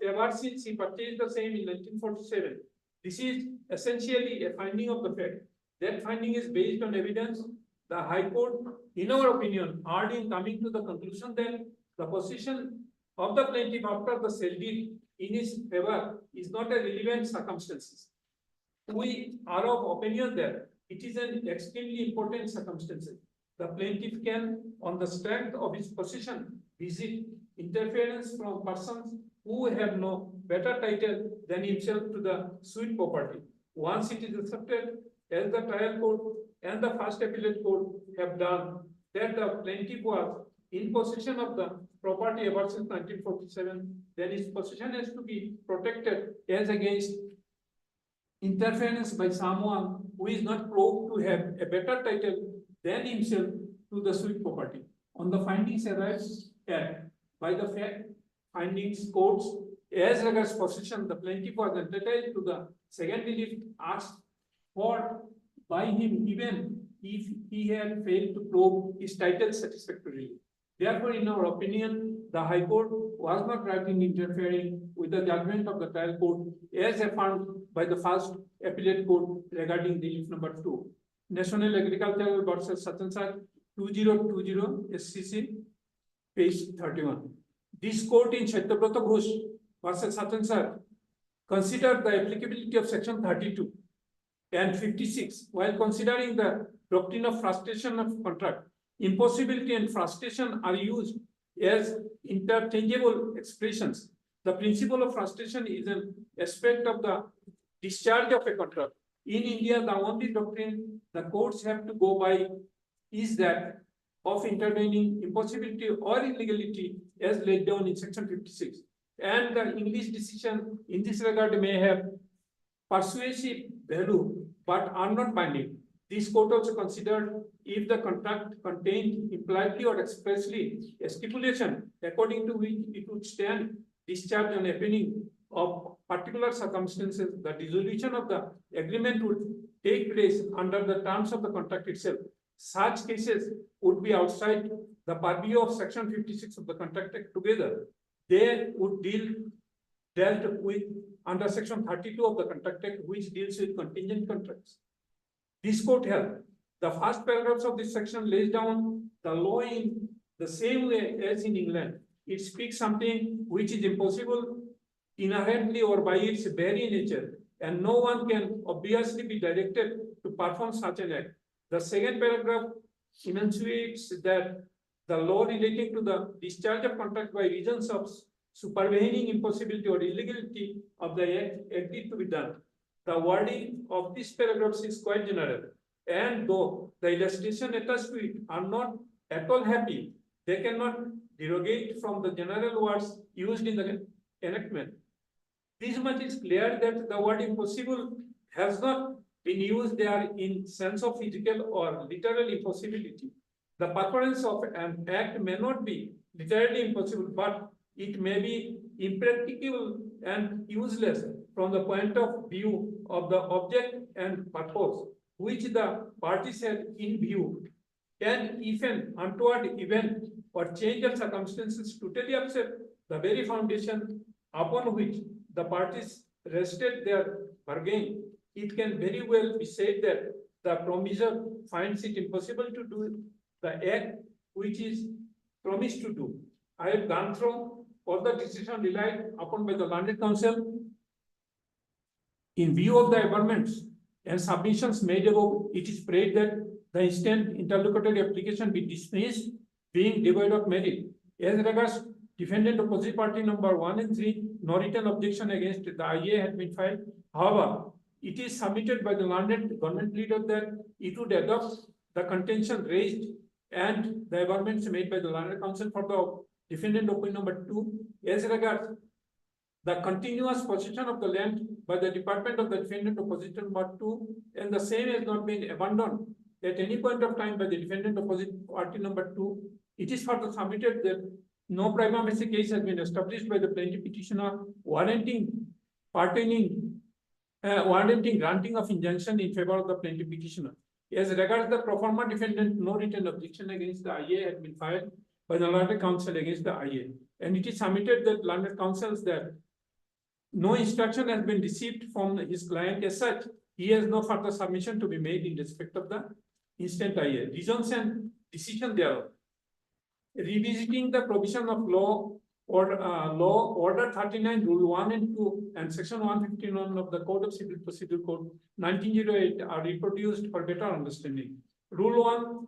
ever since he purchased the same in 1947. This is essentially a finding of the fact. That finding is based on evidence. The High Court, in our opinion, are in coming to the conclusion that the possession of the plaintiff after the sale deed in his favor is not a relevant circumstances. We are of opinion that it is an extremely important circumstance. The plaintiff can, on the strength of his possession, visit interference from persons who have no better title than himself to the sweet property. Once it is accepted, as the trial court and the first appellate court have done, that the plaintiff was in possession of the property ever since 1947, then his possession has to be protected as against interference by someone who is not proved to have a better title than himself to the sweet property. On the findings arrived at by the fact findings courts as regards possession, the plaintiff was entitled to the second relief asked for by him even if he had failed to prove his title satisfactorily. Therefore, in our opinion, the High Court was not right in interfering with the judgment of the trial court as affirmed by the first appellate court regarding relief number 2. National Agricultural versus Sachansar 2020 SCC, page 31. This court in Chaityabrata Ghosh versus Sachansar considered the applicability of section 32 and 56 while considering the doctrine of frustration of contract. Impossibility and frustration are used as interchangeable expressions. The principle of frustration is an aspect of the discharge of a contract. In India, the only doctrine the courts have to go by is that of intervening impossibility or illegality as laid down in section 56. And the English decision in this regard may have persuasive value, but are not binding. This court also considered if the contract contained impliedly or expressly a stipulation according to which it would stand discharge on happening of particular circumstances, the dissolution of the agreement would take place under the terms of the contract itself. Such cases would be outside the purview of section 56 of the Contract Act together. They would dealt with under section 32 of the Contract Act, which deals with contingent contracts. This court held the first paragraphs of this section lays down the law in the same way as in England. It speaks something which is impossible inherently or by its very nature, and no one can obviously be directed to perform such an act. The second paragraph enunciates that the law relating to the discharge of contract by reasons of supervening impossibility or illegality of the act agreed to be done. The wording of this paragraph is quite general, and though the illustration attached to it are not at all happy, they cannot derogate from the general words used in the enactment. This much is clear that the word impossible has not been used there in sense of physical or literal impossibility. The purpose of an act may not be literally impossible, but it may be impracticable and useless from the point of view of the object and purpose. which the parties had in view, and if an untoward event or change of circumstances totally upset the very foundation upon which the parties rested their bargain, it can very well be said that the promisor finds it impossible to do the act which is promised to do. I have gone through all the decisions relied upon by the Landed Council. In view of the amendments and submissions made above, it is prayed that the instant interlocutory application be dismissed, being devoid of merit. As regards defendant opposite party number 1 and 3, no written objection against the IA had been filed. However, it is submitted by the landed government leader that it would adopt the contention raised and the amendments made by the landed council for the defendant opinion number 2. As regards the continuous possession of the land by the department of the defendant opposite number 2, and the same has not been abandoned at any point of time by the defendant opposite party number 2. It is further submitted that no prima facie case has been established by the plaintiff petitioner warranting granting of injunction in favor of the plaintiff petitioner. As regards the pro forma defendant, no written objection against the IA had been filed by the landed council against the IA, and it is submitted that landed councils that no instruction has been received from his client. As such, he has no further submission to be made in respect of the instant IA. Reasons and decision thereof. Revisiting the provision of law order 39, rule 1 and 2, and section 151 of the Code of Civil Procedure Code 1908 are reproduced for better understanding. Rule 1,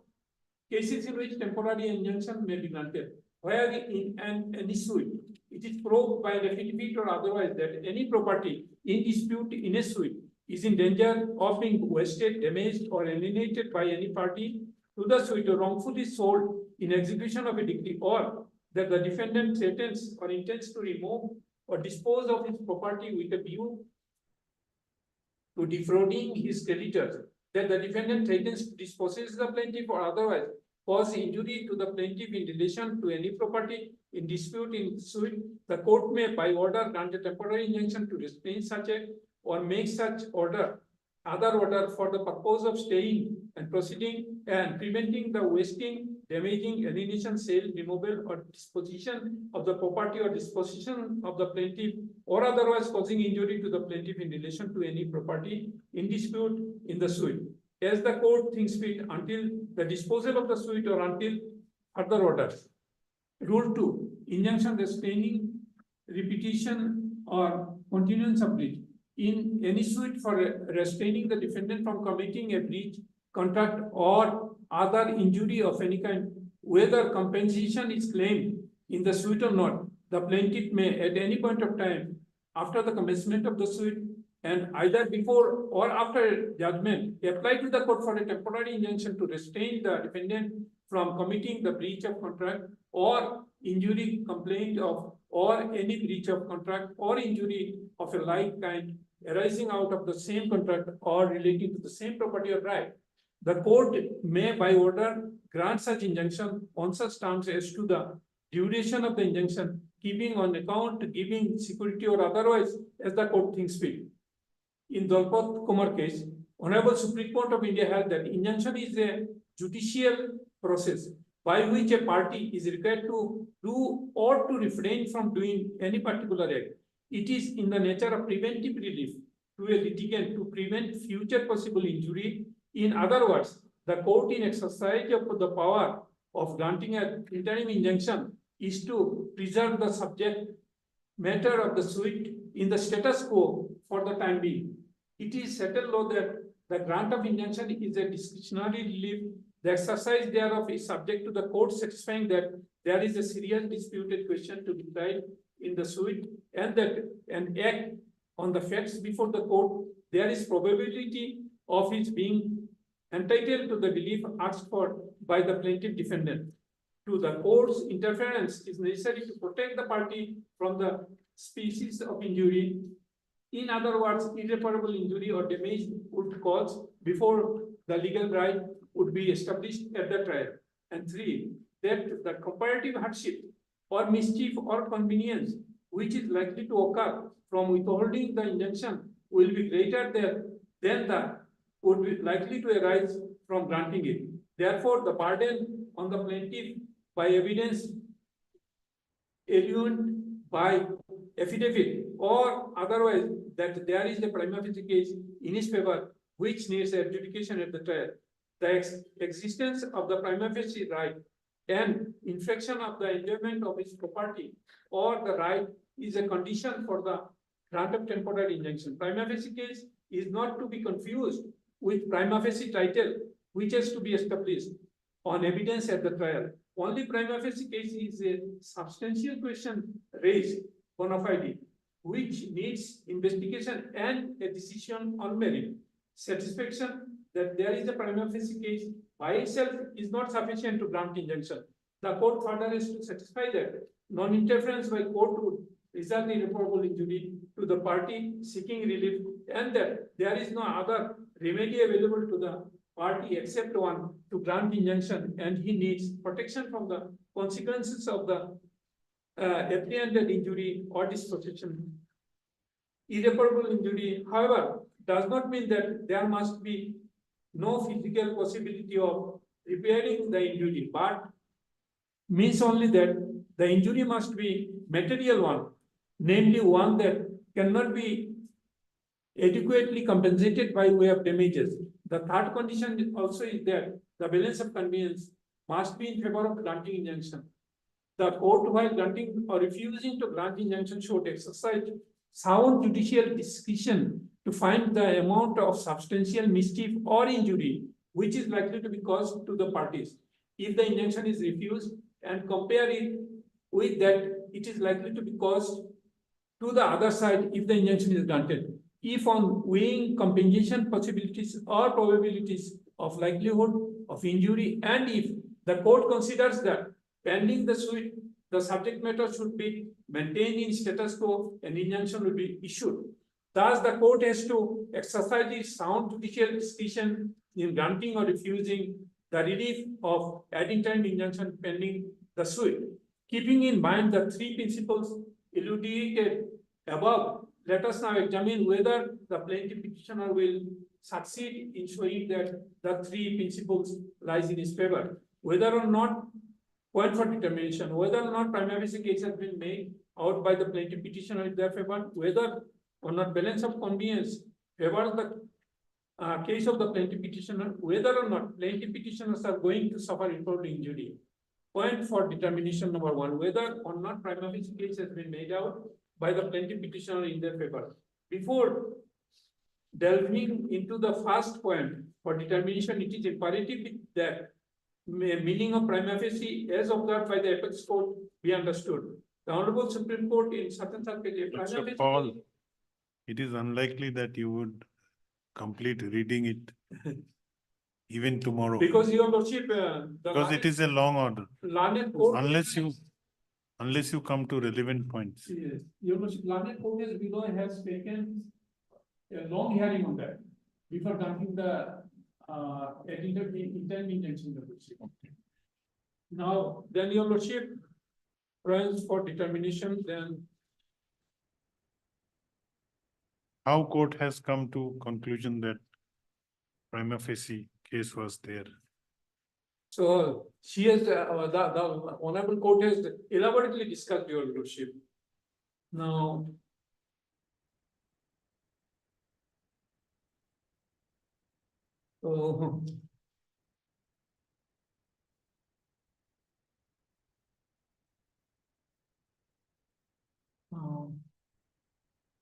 cases in which temporary injunction may be granted, where in any suit it is proved by affidavit or otherwise that any property in dispute in a suit is in danger of being wasted, damaged, or alienated by any party to the suit or wrongfully sold in execution of a decree, or that the defendant threatens or intends to remove or dispose of his property with a view to defrauding his creditors, that the defendant threatens to dispossess the plaintiff or otherwise cause injury to the plaintiff in relation to any property in dispute in suit, the court may by order grant a temporary injunction to restrain such act or make such other order for the purpose of staying and proceeding and preventing the wasting, damaging, alienation, sale, removal, or disposition of the property or disposition of the plaintiff or otherwise causing injury to the plaintiff in relation to any property in dispute in the suit, as the court thinks fit, until the disposal of the suit or until further orders. Rule 2, injunction restraining repetition or continuance of breach. In any suit for restraining the defendant from committing a breach, contract, or other injury of any kind, whether compensation is claimed in the suit or not, the plaintiff may at any point of time after the commencement of the suit and either before or after judgment apply to the court for a temporary injunction to restrain the defendant from committing the breach of contract or injury complained of, or any breach of contract or injury of a like kind arising out of the same contract or relating to the same property or right. The court may by order grant such injunction on such terms as to the duration of the injunction, keeping on account, giving security or otherwise as the court thinks fit. In Dalpat Kumar case, Honorable Supreme Court of India held that injunction is a judicial process by which a party is required to do or to refrain from doing any particular act. It is in the nature of preventive relief to a litigant to prevent future possible injury. In other words, the court in exercise of the power of granting an interim injunction is to preserve the subject matter of the suit in the status quo for the time being. It is settled law that the grant of injunction is a discretionary relief. The exercise thereof is subject to the court satisfying that there is a serious disputed question to be tried in the suit, and that an act on the facts before the court, there is probability of its being entitled to the relief asked for by the plaintiff defendant. To the court's interference is necessary to protect the party from the species of injury. In other words, irreparable injury or damage would cause before the legal right would be established at the trial. And 3, that the comparative hardship or mischief or convenience which is likely to occur from withholding the injunction will be greater than the would be likely to arise from granting it. Therefore, the burden on the plaintiff by evidence eluent by affidavit or otherwise that there is a prima facie case in his favor which needs adjudication at the trial. The existence of the prima facie right and infraction of the enjoyment of his property or the right is a condition for the grant of temporary injunction. Prima facie case is not to be confused with prima facie title, which has to be established on evidence at the trial. Only prima facie case is a substantial question raised bona fide, which needs investigation and a decision on merit. Satisfaction that there is a prima facie case by itself is not sufficient to grant injunction. The court further has to satisfy that non-interference by court would result in irreparable injury to the party seeking relief and that there is no other remedy available to the party except one to grant injunction and he needs protection from the consequences of the apprehended injury or dispossession. Irreparable injury, however, does not mean that there must be no physical possibility of repairing the injury, but means only that the injury must be material one, namely one that cannot be adequately compensated by way of damages. The third condition also is that the balance of convenience must be in favor of granting injunction. The court, while granting or refusing to grant injunction, should exercise sound judicial discretion to find the amount of substantial mischief or injury which is likely to be caused to the parties. If the injunction is refused and compare it with that it is likely to be caused to the other side if the injunction is granted. If on weighing compensation possibilities or probabilities of likelihood of injury and if the court considers that pending the suit, the subject matter should be maintained in status quo and injunction will be issued. Thus, the court has to exercise its sound judicial discretion in granting or refusing the relief of adding time injunction pending the suit. Keeping in mind the three principles elucidated above, let us now examine whether the plaintiff petitioner will succeed in showing that the three principles lies in his favor. Whether or not, point for determination, whether or not prima facie case has been made out by the plaintiff petitioner in their favor, whether or not balance of convenience favors the case of the plaintiff petitioner, whether or not plaintiff petitioners are going to suffer irreparable injury. Point for determination number one, whether or not prima facie case has been made out by the plaintiff petitioner in their favor. Before delving into the first point for determination, it is imperative that meaning of prima facie as observed by the apex court be understood. The Honorable Supreme Court in certain circuit. Mr. Paul, it is unlikely that you would complete reading it even tomorrow. Because your lordship, Because it is a long order. learned court. Unless you come to relevant points. Yes, your lordship, learned court is below has taken a long hearing on that before granting the interim injunction. Now, then your lordship, friends for determination, then How court has come to conclusion that prima facie case was there? so she has, the honorable court has elaborately discussed your lordship. Now. So.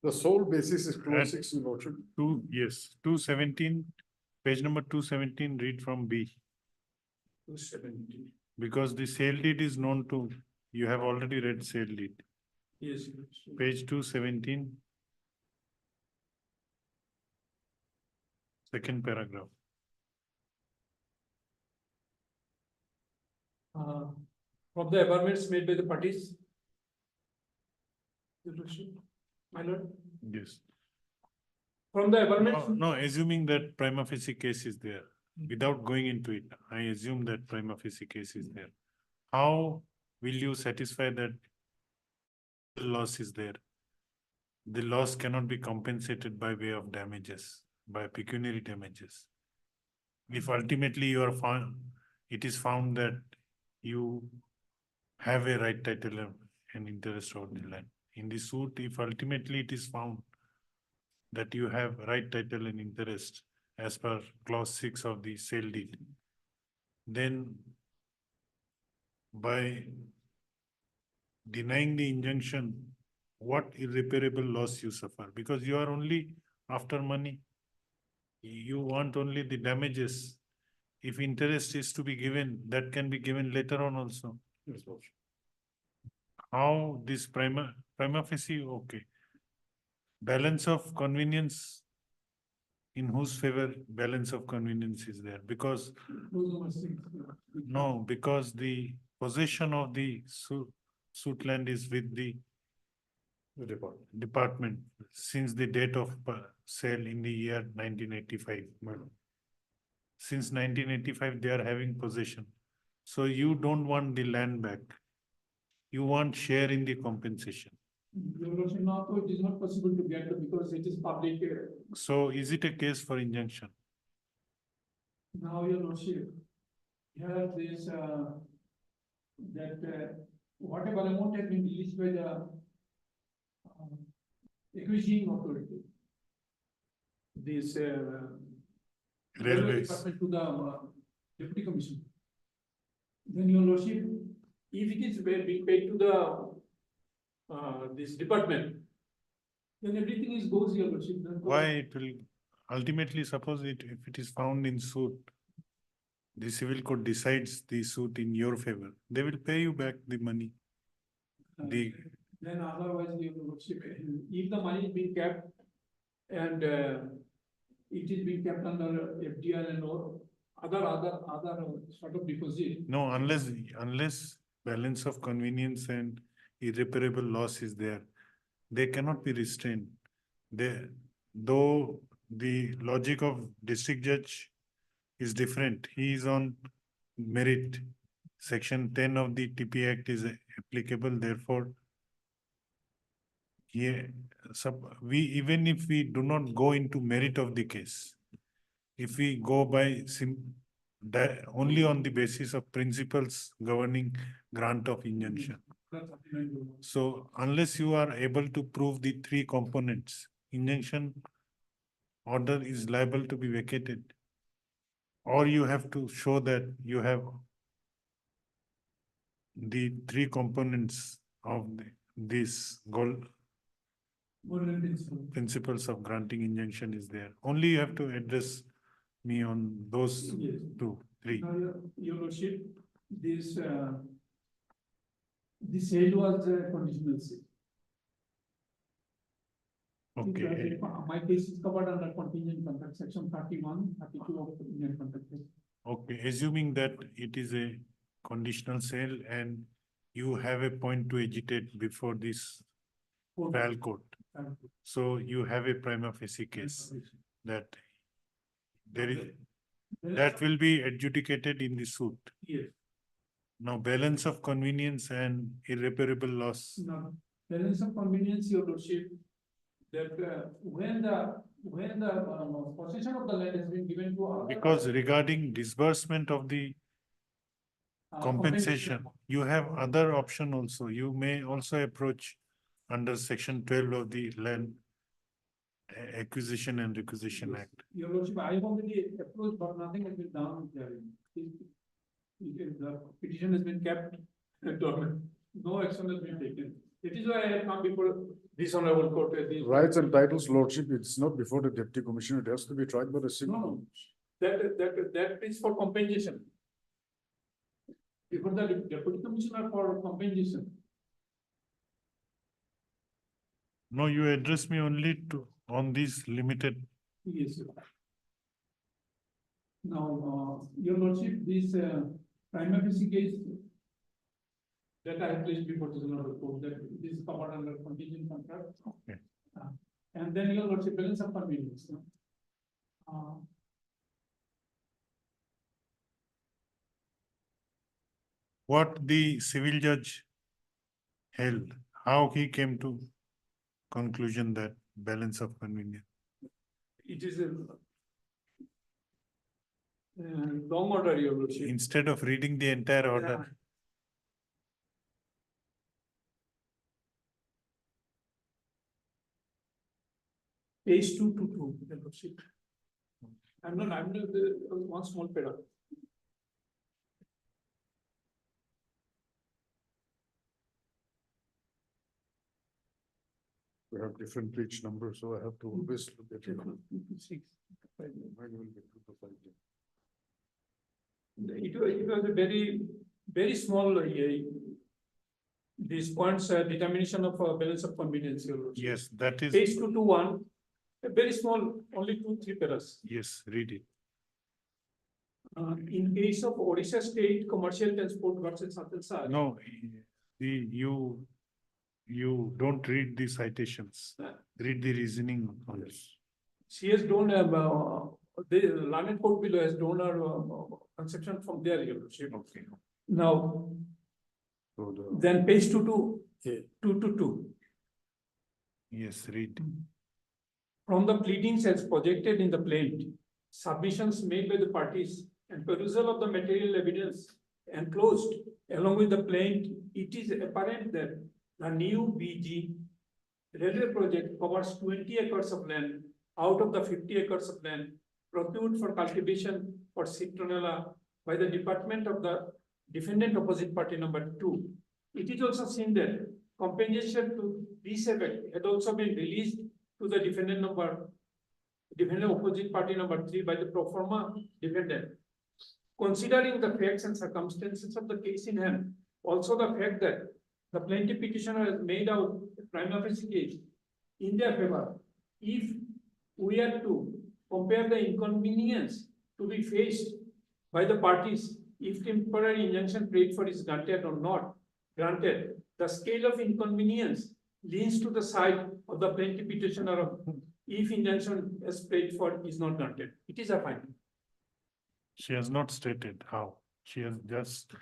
The sole basis is clause Right. 6, Your Lordship. 217, page number 217, read from B. 270. Because the sale deed is known to, you have already read sale deed. Yes. Page 217. Second paragraph. Of the averments made by the parties. Your lordship, my lord, Yes. from the averments. No, assuming that prima facie case is there, without going into it, I assume that prima facie case is there. How will you satisfy that the loss is there? The loss cannot be compensated by way of damages, by pecuniary damages. if ultimately you are found, it is found that you have a right title and interest over the land. In the suit, if ultimately it is found that you have right title and interest as per clause 6 of the sale deed, then by denying the injunction, what irreparable loss you suffer? Because you are only after money. You want only the damages. If interest is to be given, that can be given later on also. How this prima facie, okay. Balance of convenience, in whose favor balance of convenience is there? Because, no, because the possession of the suit land is with the department since the date of sale in the year 1985. Since 1985, they are having possession. So you don't want the land back. You want share in the compensation. Your Lordship, now it is not possible to get because it is public. So is it a case for injunction? Now, Your Lordship, here this, whatever amount has been released by the acquisition authority. This, Railways. department to the deputy commissioner. Then Your Lordship, if it is being paid to the this department, then everything is goes, Your Lordship. Then Why it will ultimately, suppose it, if it is found in suit, the civil court decides the suit in your favor, they will pay you back the money. Then otherwise, Your Lordship, if the money is being kept and it is being kept under FDR and or other sort of deposit. No, unless balance of convenience and irreparable loss is there, they cannot be restrained. Though the logic of district judge is different, he is on merit. Section 10 of the TP Act is applicable, therefore, even if we do not go into merit of the case, if we go by only on the basis of principles governing grant of injunction. So unless you are able to prove the three components, injunction order is liable to be vacated. Or you have to show that you have the three components of this principles of granting injunction is there. Only you have to address me on those three. Now, Your Lordship, this the sale was a conditional sale. Okay. My case is covered under contingent contract, section 31, 32 of the Indian Contract Act. Okay, assuming that it is a conditional sale and you have a point to agitate before this trial court. So you have a prima facie case that there is, that will be adjudicated in the suit. Yes. Now, balance of convenience and irreparable loss. Now, balance of convenience, Your Lordship, that when the possession of the land has been given to other. Because regarding disbursement of the compensation, you have other option also. You may also approach under section 12 of the Land Acquisition and Requisition Yes. Act. Your Lordship, I have already approached, but nothing has been done there. The petition has been kept dormant. No action has been taken. It is why I have come before this honorable court. Rights and titles, lordship, it's not before the deputy commissioner, it has to be tried by the civil. No, that is for compensation. Before the deputy commissioner for compensation. No, you address me only on this limited. Yes, sir. Now, Your Lordship, this prima facie case that I have placed before the honorable court, that this is covered under contingent contract. Okay. And then Your Lordship, balance of convenience. What the civil judge held, how he came to conclusion that balance of convenience. It is long order, your lordship. Instead of reading the entire order, Page 222, your lordship. I'm not, one small paragraph. We have different page numbers, so I have to always look at it. 226. Mine will be 2 to 5. It was a very small, these points, determination of balance of convenience, your lordship. yes, that is, Page 221, a very small, only 2-3 paras. yes, read it. In case of Odisha State Commercial Transport versus Satilsar. No, you don't read the citations, read the reasoning on this. She has done, the London Court below has done her conception from there, your lordship. Okay. Now, So the, then page 222. Yes, read. From the pleadings as projected in the plaint, submissions made by the parties and perusal of the material evidence enclosed along with the plaint, it is apparent that the new BG railway project covers 20 acres of land out of the 50 acres of land procured for cultivation for citronella by the department of the defendant opposite party number 2. It is also seen that compensation to this effect had also been released to the defendant opposite party number 3 by the pro forma defendant. Considering the facts and circumstances of the case in hand, also the fact that the plaintiff petitioner has made out a prima facie case in their favor, if we are to compare the inconvenience to be faced by the parties, if temporary injunction prayed for is granted or not granted, the scale of inconvenience leans to the side of the plaintiff petitioner if injunction as prayed for is not granted. It is a finding. She has not stated how. She has just,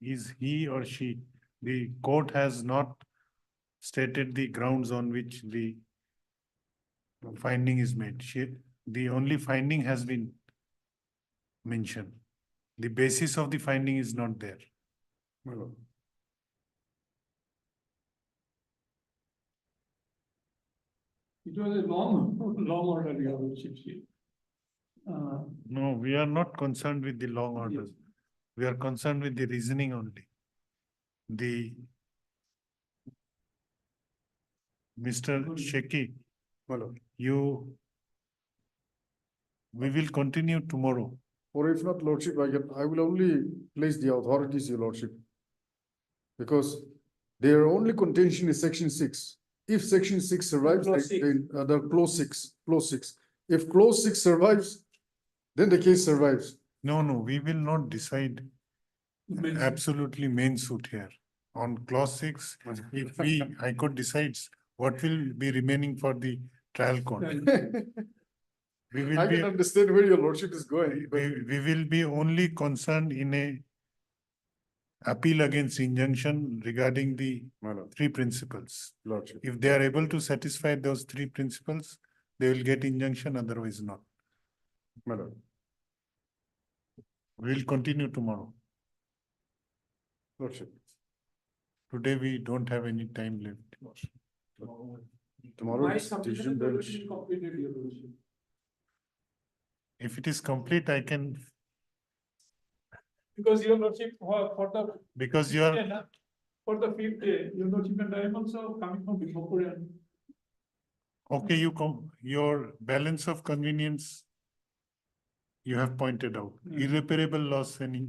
is he or she, the court has not stated the grounds on which the finding is made. The only finding has been mentioned. The basis of the finding is not there. my lord. It was a long order, your lordship. No, we are not concerned with the long orders. We are concerned with the reasoning only. Mr. Sheki, My lord. we will continue tomorrow. Or if not, lordship, I will only place the authorities, your lordship. Because their only contention is section 6. If section 6 survives, Clause six. then the clause 6. If clause 6 survives, then the case survives. No, we will not decide absolutely main suit here. On clause 6, if High Court decides what will be remaining for the trial court. We will I be, can understand where your lordship is going. but- we will be only concerned in a appeal against injunction regarding the My lord, 3 principles. lordship. If they are able to satisfy those 3 principles, they will get injunction, otherwise not. My lord, We will continue tomorrow. lordship. Today we don't have any time left. Tomorrow My is submission decision is bench. already completed, your lordship. If it is complete, I can, Because your lordship, for the. because you are, For the 5th day, your lordship, and I am also coming from Bihapur and okay, your balance of convenience, you have pointed out. Irreparable loss, any,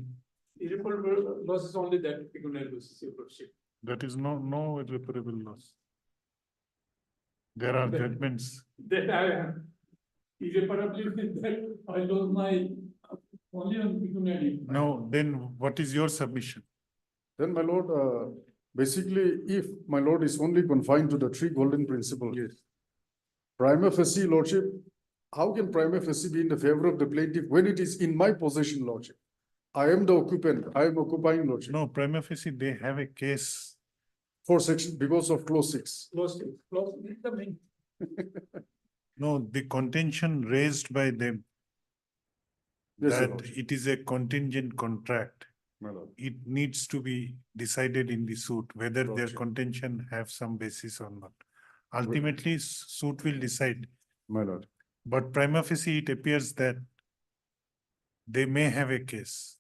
irreparable loss is only that pecuniary loss, your lordship. that is no irreparable loss. There are judgments. That I have irreparably with that I lost my only on pecuniary. No, then what is your submission? Then, my lord, basically, if my lord is only confined to the 3 golden principles. Yes. Prima facie, lordship, how can prima facie be in the favor of the plaintiff when it is in my possession, lordship? I am the occupant, I am occupying, lordship. No, prima facie, they have a case. For section, because of clause 6. Lost it, lost it, the main. No, the contention raised by them Yes, your that lordship. it is a contingent contract. My lord. It needs to be decided in the suit, whether their Lordship. contention have some basis or not. Ultimately, suit will decide, My lord. but prima facie, it appears that they may have a case,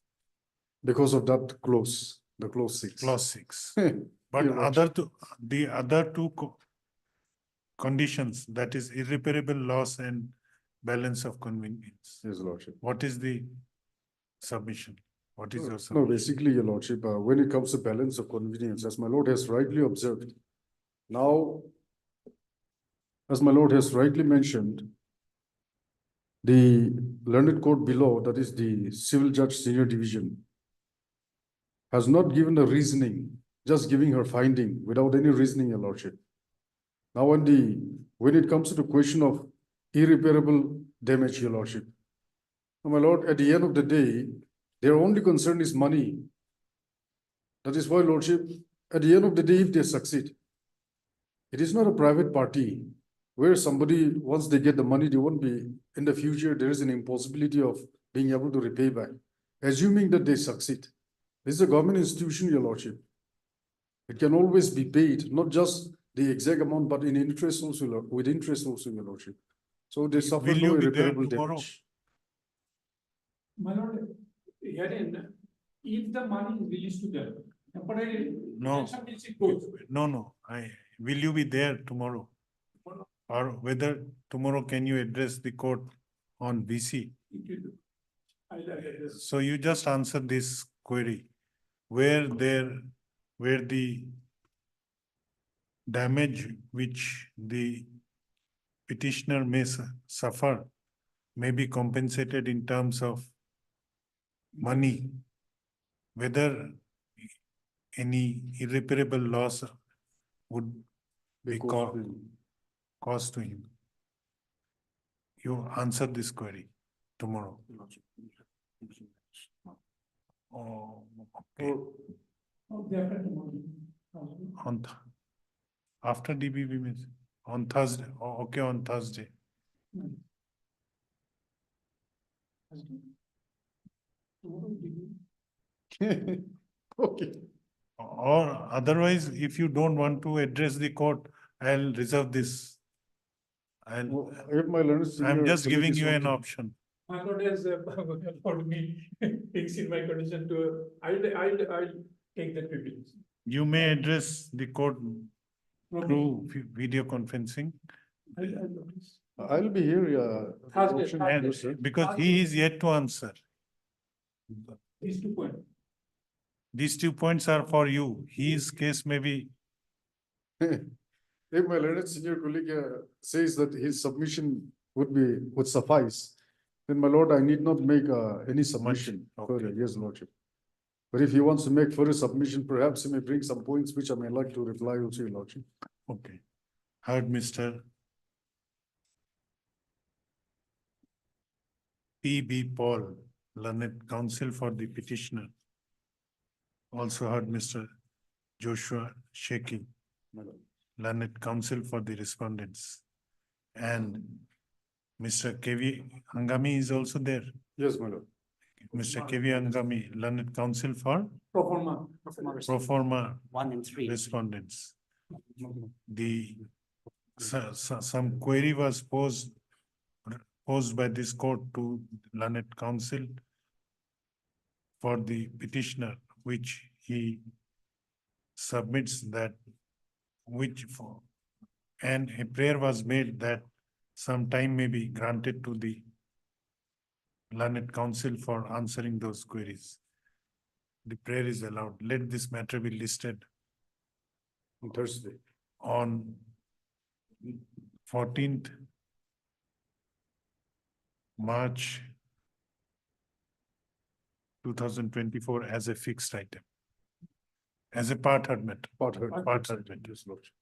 Because of that clause, the clause 6. clause 6. But Your lordship. the other two conditions, that is irreparable loss and balance of convenience. Yes, lordship. What is the submission? What is your No, submission? basically, your lordship, when it comes to balance of convenience, as my lord has rightly observed, now, as my lord has rightly mentioned, the learned court below, that is the civil judge senior division, has not given a reasoning, just giving her finding without any reasoning, your lordship. Now, when it comes to the question of irreparable damage, your lordship, my lord, at the end of the day, their only concern is money. That is why, lordship, at the end of the day, if they succeed, it is not a private party where somebody, once they get the money, they won't be, in the future, there is an impossibility of being able to repay back. Assuming that they succeed, this is a government institution, your lordship. It can always be paid, not just the exact amount, but in interest also, with interest also, your lordship. So they suffer Will no you be there irreparable tomorrow? damage. My lord, herein, if the money is released to them, temporary. No. detention means it goes. No, will you be there tomorrow? Or whether tomorrow can you address the court on BC? It will do. I'll address. So you just answer this query, where the damage which the petitioner may suffer may be compensated in terms of money, whether any irreparable loss would be caused to him. You answer this query tomorrow. Oh, okay. After tomorrow. On after DBB means on Thursday. Oh, okay, on Thursday. Okay. Or otherwise, if you don't want to address the court, I'll reserve this. If my learned senior I'm just colleague giving is you an okay. option. My lord has allowed me things in my condition to, I'll take that privilege. You may address the court through video conferencing. I'll be here, Thursday, option Thursday. to you, sir. Because he is yet to answer. These 2 points. These 2 points are for you. His case may be, If my learned senior colleague says that his submission would suffice, then my lord, I need not make any submission further. okay. Yes, lordship. But if he wants to make further submission, perhaps he may bring some points which I may like to reply also, your lordship. okay. Heard Mr. P.B. Paul, learned counsel for the petitioner. Also heard Mr. Joshua Sheki, learned counsel for the respondents. And Mr. K.V. Angami is also there. Yes, my lord. Mr. K.V. Angami, learned counsel for Pro forma. pro forma 1 and 3. respondents. Some query was posed by this court to learned counsel for the petitioner, which he submits that and a prayer was made that some time may be granted to the learned counsel for answering those queries. The prayer is allowed. Let this matter be listed On Thursday. on 14th March 2024 as a fixed item. As a part heard matter. Part heard. Part heard matter. Yes, lordship.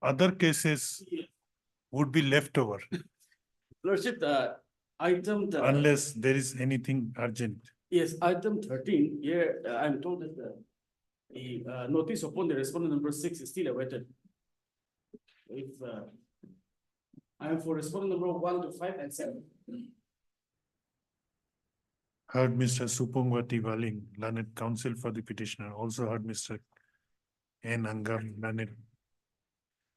Other cases would be left over Lordship, item, unless there is anything urgent. yes, item 13, here, I'm told that the notice upon the respondent number 6 is still awaited. If I am for respondent number 1 to 5 and 7. Heard Mr. Supongwati Waling, learned counsel for the petitioner. Also heard Mr. N. Angam, learned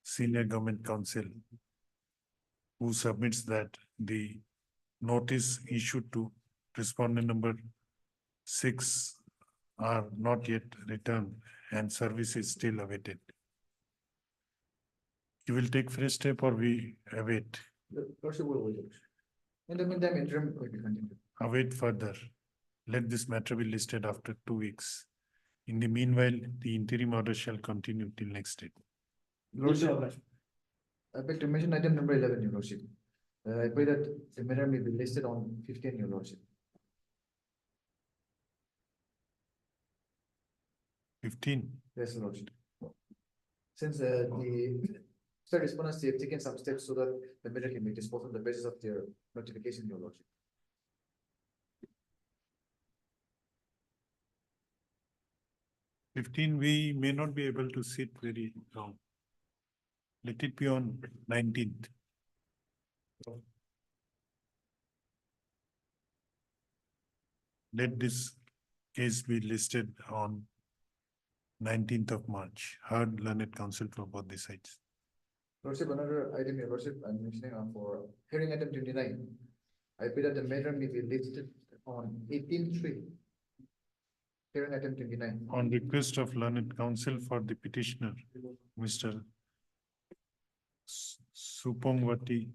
senior government counsel, who submits that the notice issued to respondent number 6 are not yet returned and service is still awaited. You will take fresh step or we await? Lordship will wait. In the meantime, interim will be continued. Await further. Let this matter be listed after 2 weeks. In the meanwhile, the interim order shall continue till next date. Lordship, I beg to mention item number 11, Your Lordship. I pray that the matter may be listed on 15, Your Lordship. 15. Yes, Your Lordship. Since the third respondents, they have taken some steps so that the matter can be disposed on the basis of their notification, Your Lordship. 15, we may not be able to sit very long. Let it be on 19th. Let this case be listed on 19th of March. Heard learned counsel for both the sides. Lordship, another item, Your Lordship, I'm mentioning for hearing item 29. I pray that the matter may be listed on 18/3. Hearing item 29. On request of learned counsel for the petitioner, Mr. Supongwati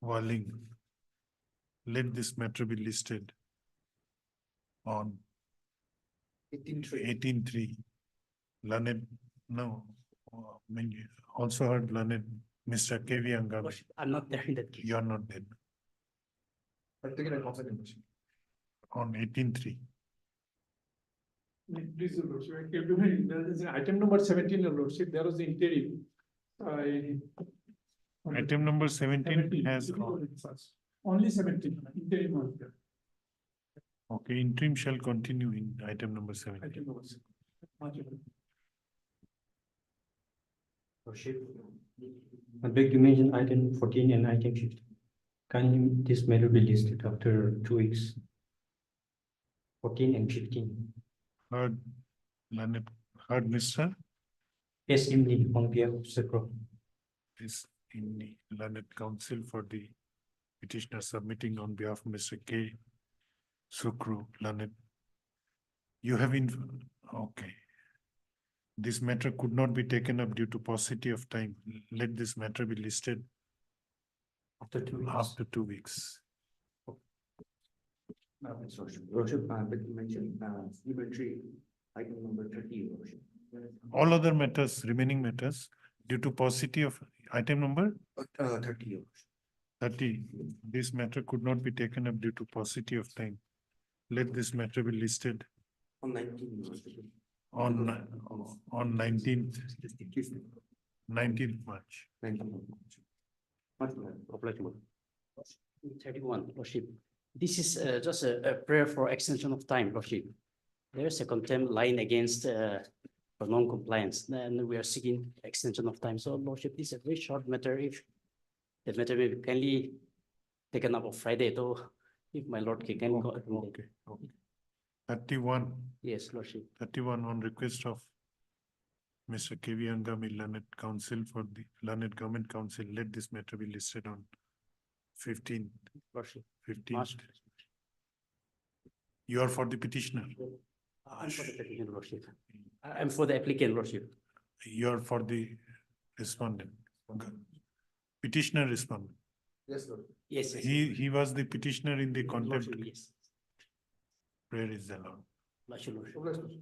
Waling, let this matter be listed on 18/3. Learned, no, also heard learned Mr. KV Angam. I'm not there in that case. You are not there. I've taken a consent motion. On 18/3. Please, Your Lordship, there is item number 17, Your Lordship, there was the interim. Item number 17 has, Only 17, interim was there. okay, interim shall continue in item number 17. Item number 17. Lordship, I beg to mention item 14 and item 15. Can this matter be listed after 2 weeks? 14 and 15. Heard learned, heard Mr. SMD on behalf of Secro. is in the learned counsel for the petitioner submitting on behalf of Mr. K. Sukru, learned. You have okay. This matter could not be taken up due to paucity of time. Let this matter be listed After 2 weeks. after 2 weeks. Lordship, I beg to mention, inventory, item number 30, Lordship. All other matters, remaining matters, due to paucity of item number 30, Lordship. 30, this matter could not be taken up due to paucity of time. Let this matter be listed On 19, Lordship. on 19th March. 31, Lordship. This is just a prayer for extension of time, Lordship. There's a contempt line against for non-compliance, then we are seeking extension of time. So, Lordship, this is a very short matter. If the matter may be kindly taken up on Friday, though, if my Lord can go. Okay. 31. Yes, Lordship. 31 on request of Mr. KV Angami, learned counsel for the learned government council. Let this matter be listed on 15th. Lordship. 15th. March. You are for the petitioner. I'm for the petition, Lordship. I'm for the applicant, Lordship. You are for the respondent. Petitioner respondent. Yes, Lord. Yes. He was the petitioner in the contempt. Lordship, yes. Prayer is allowed. Lordship. Lordship.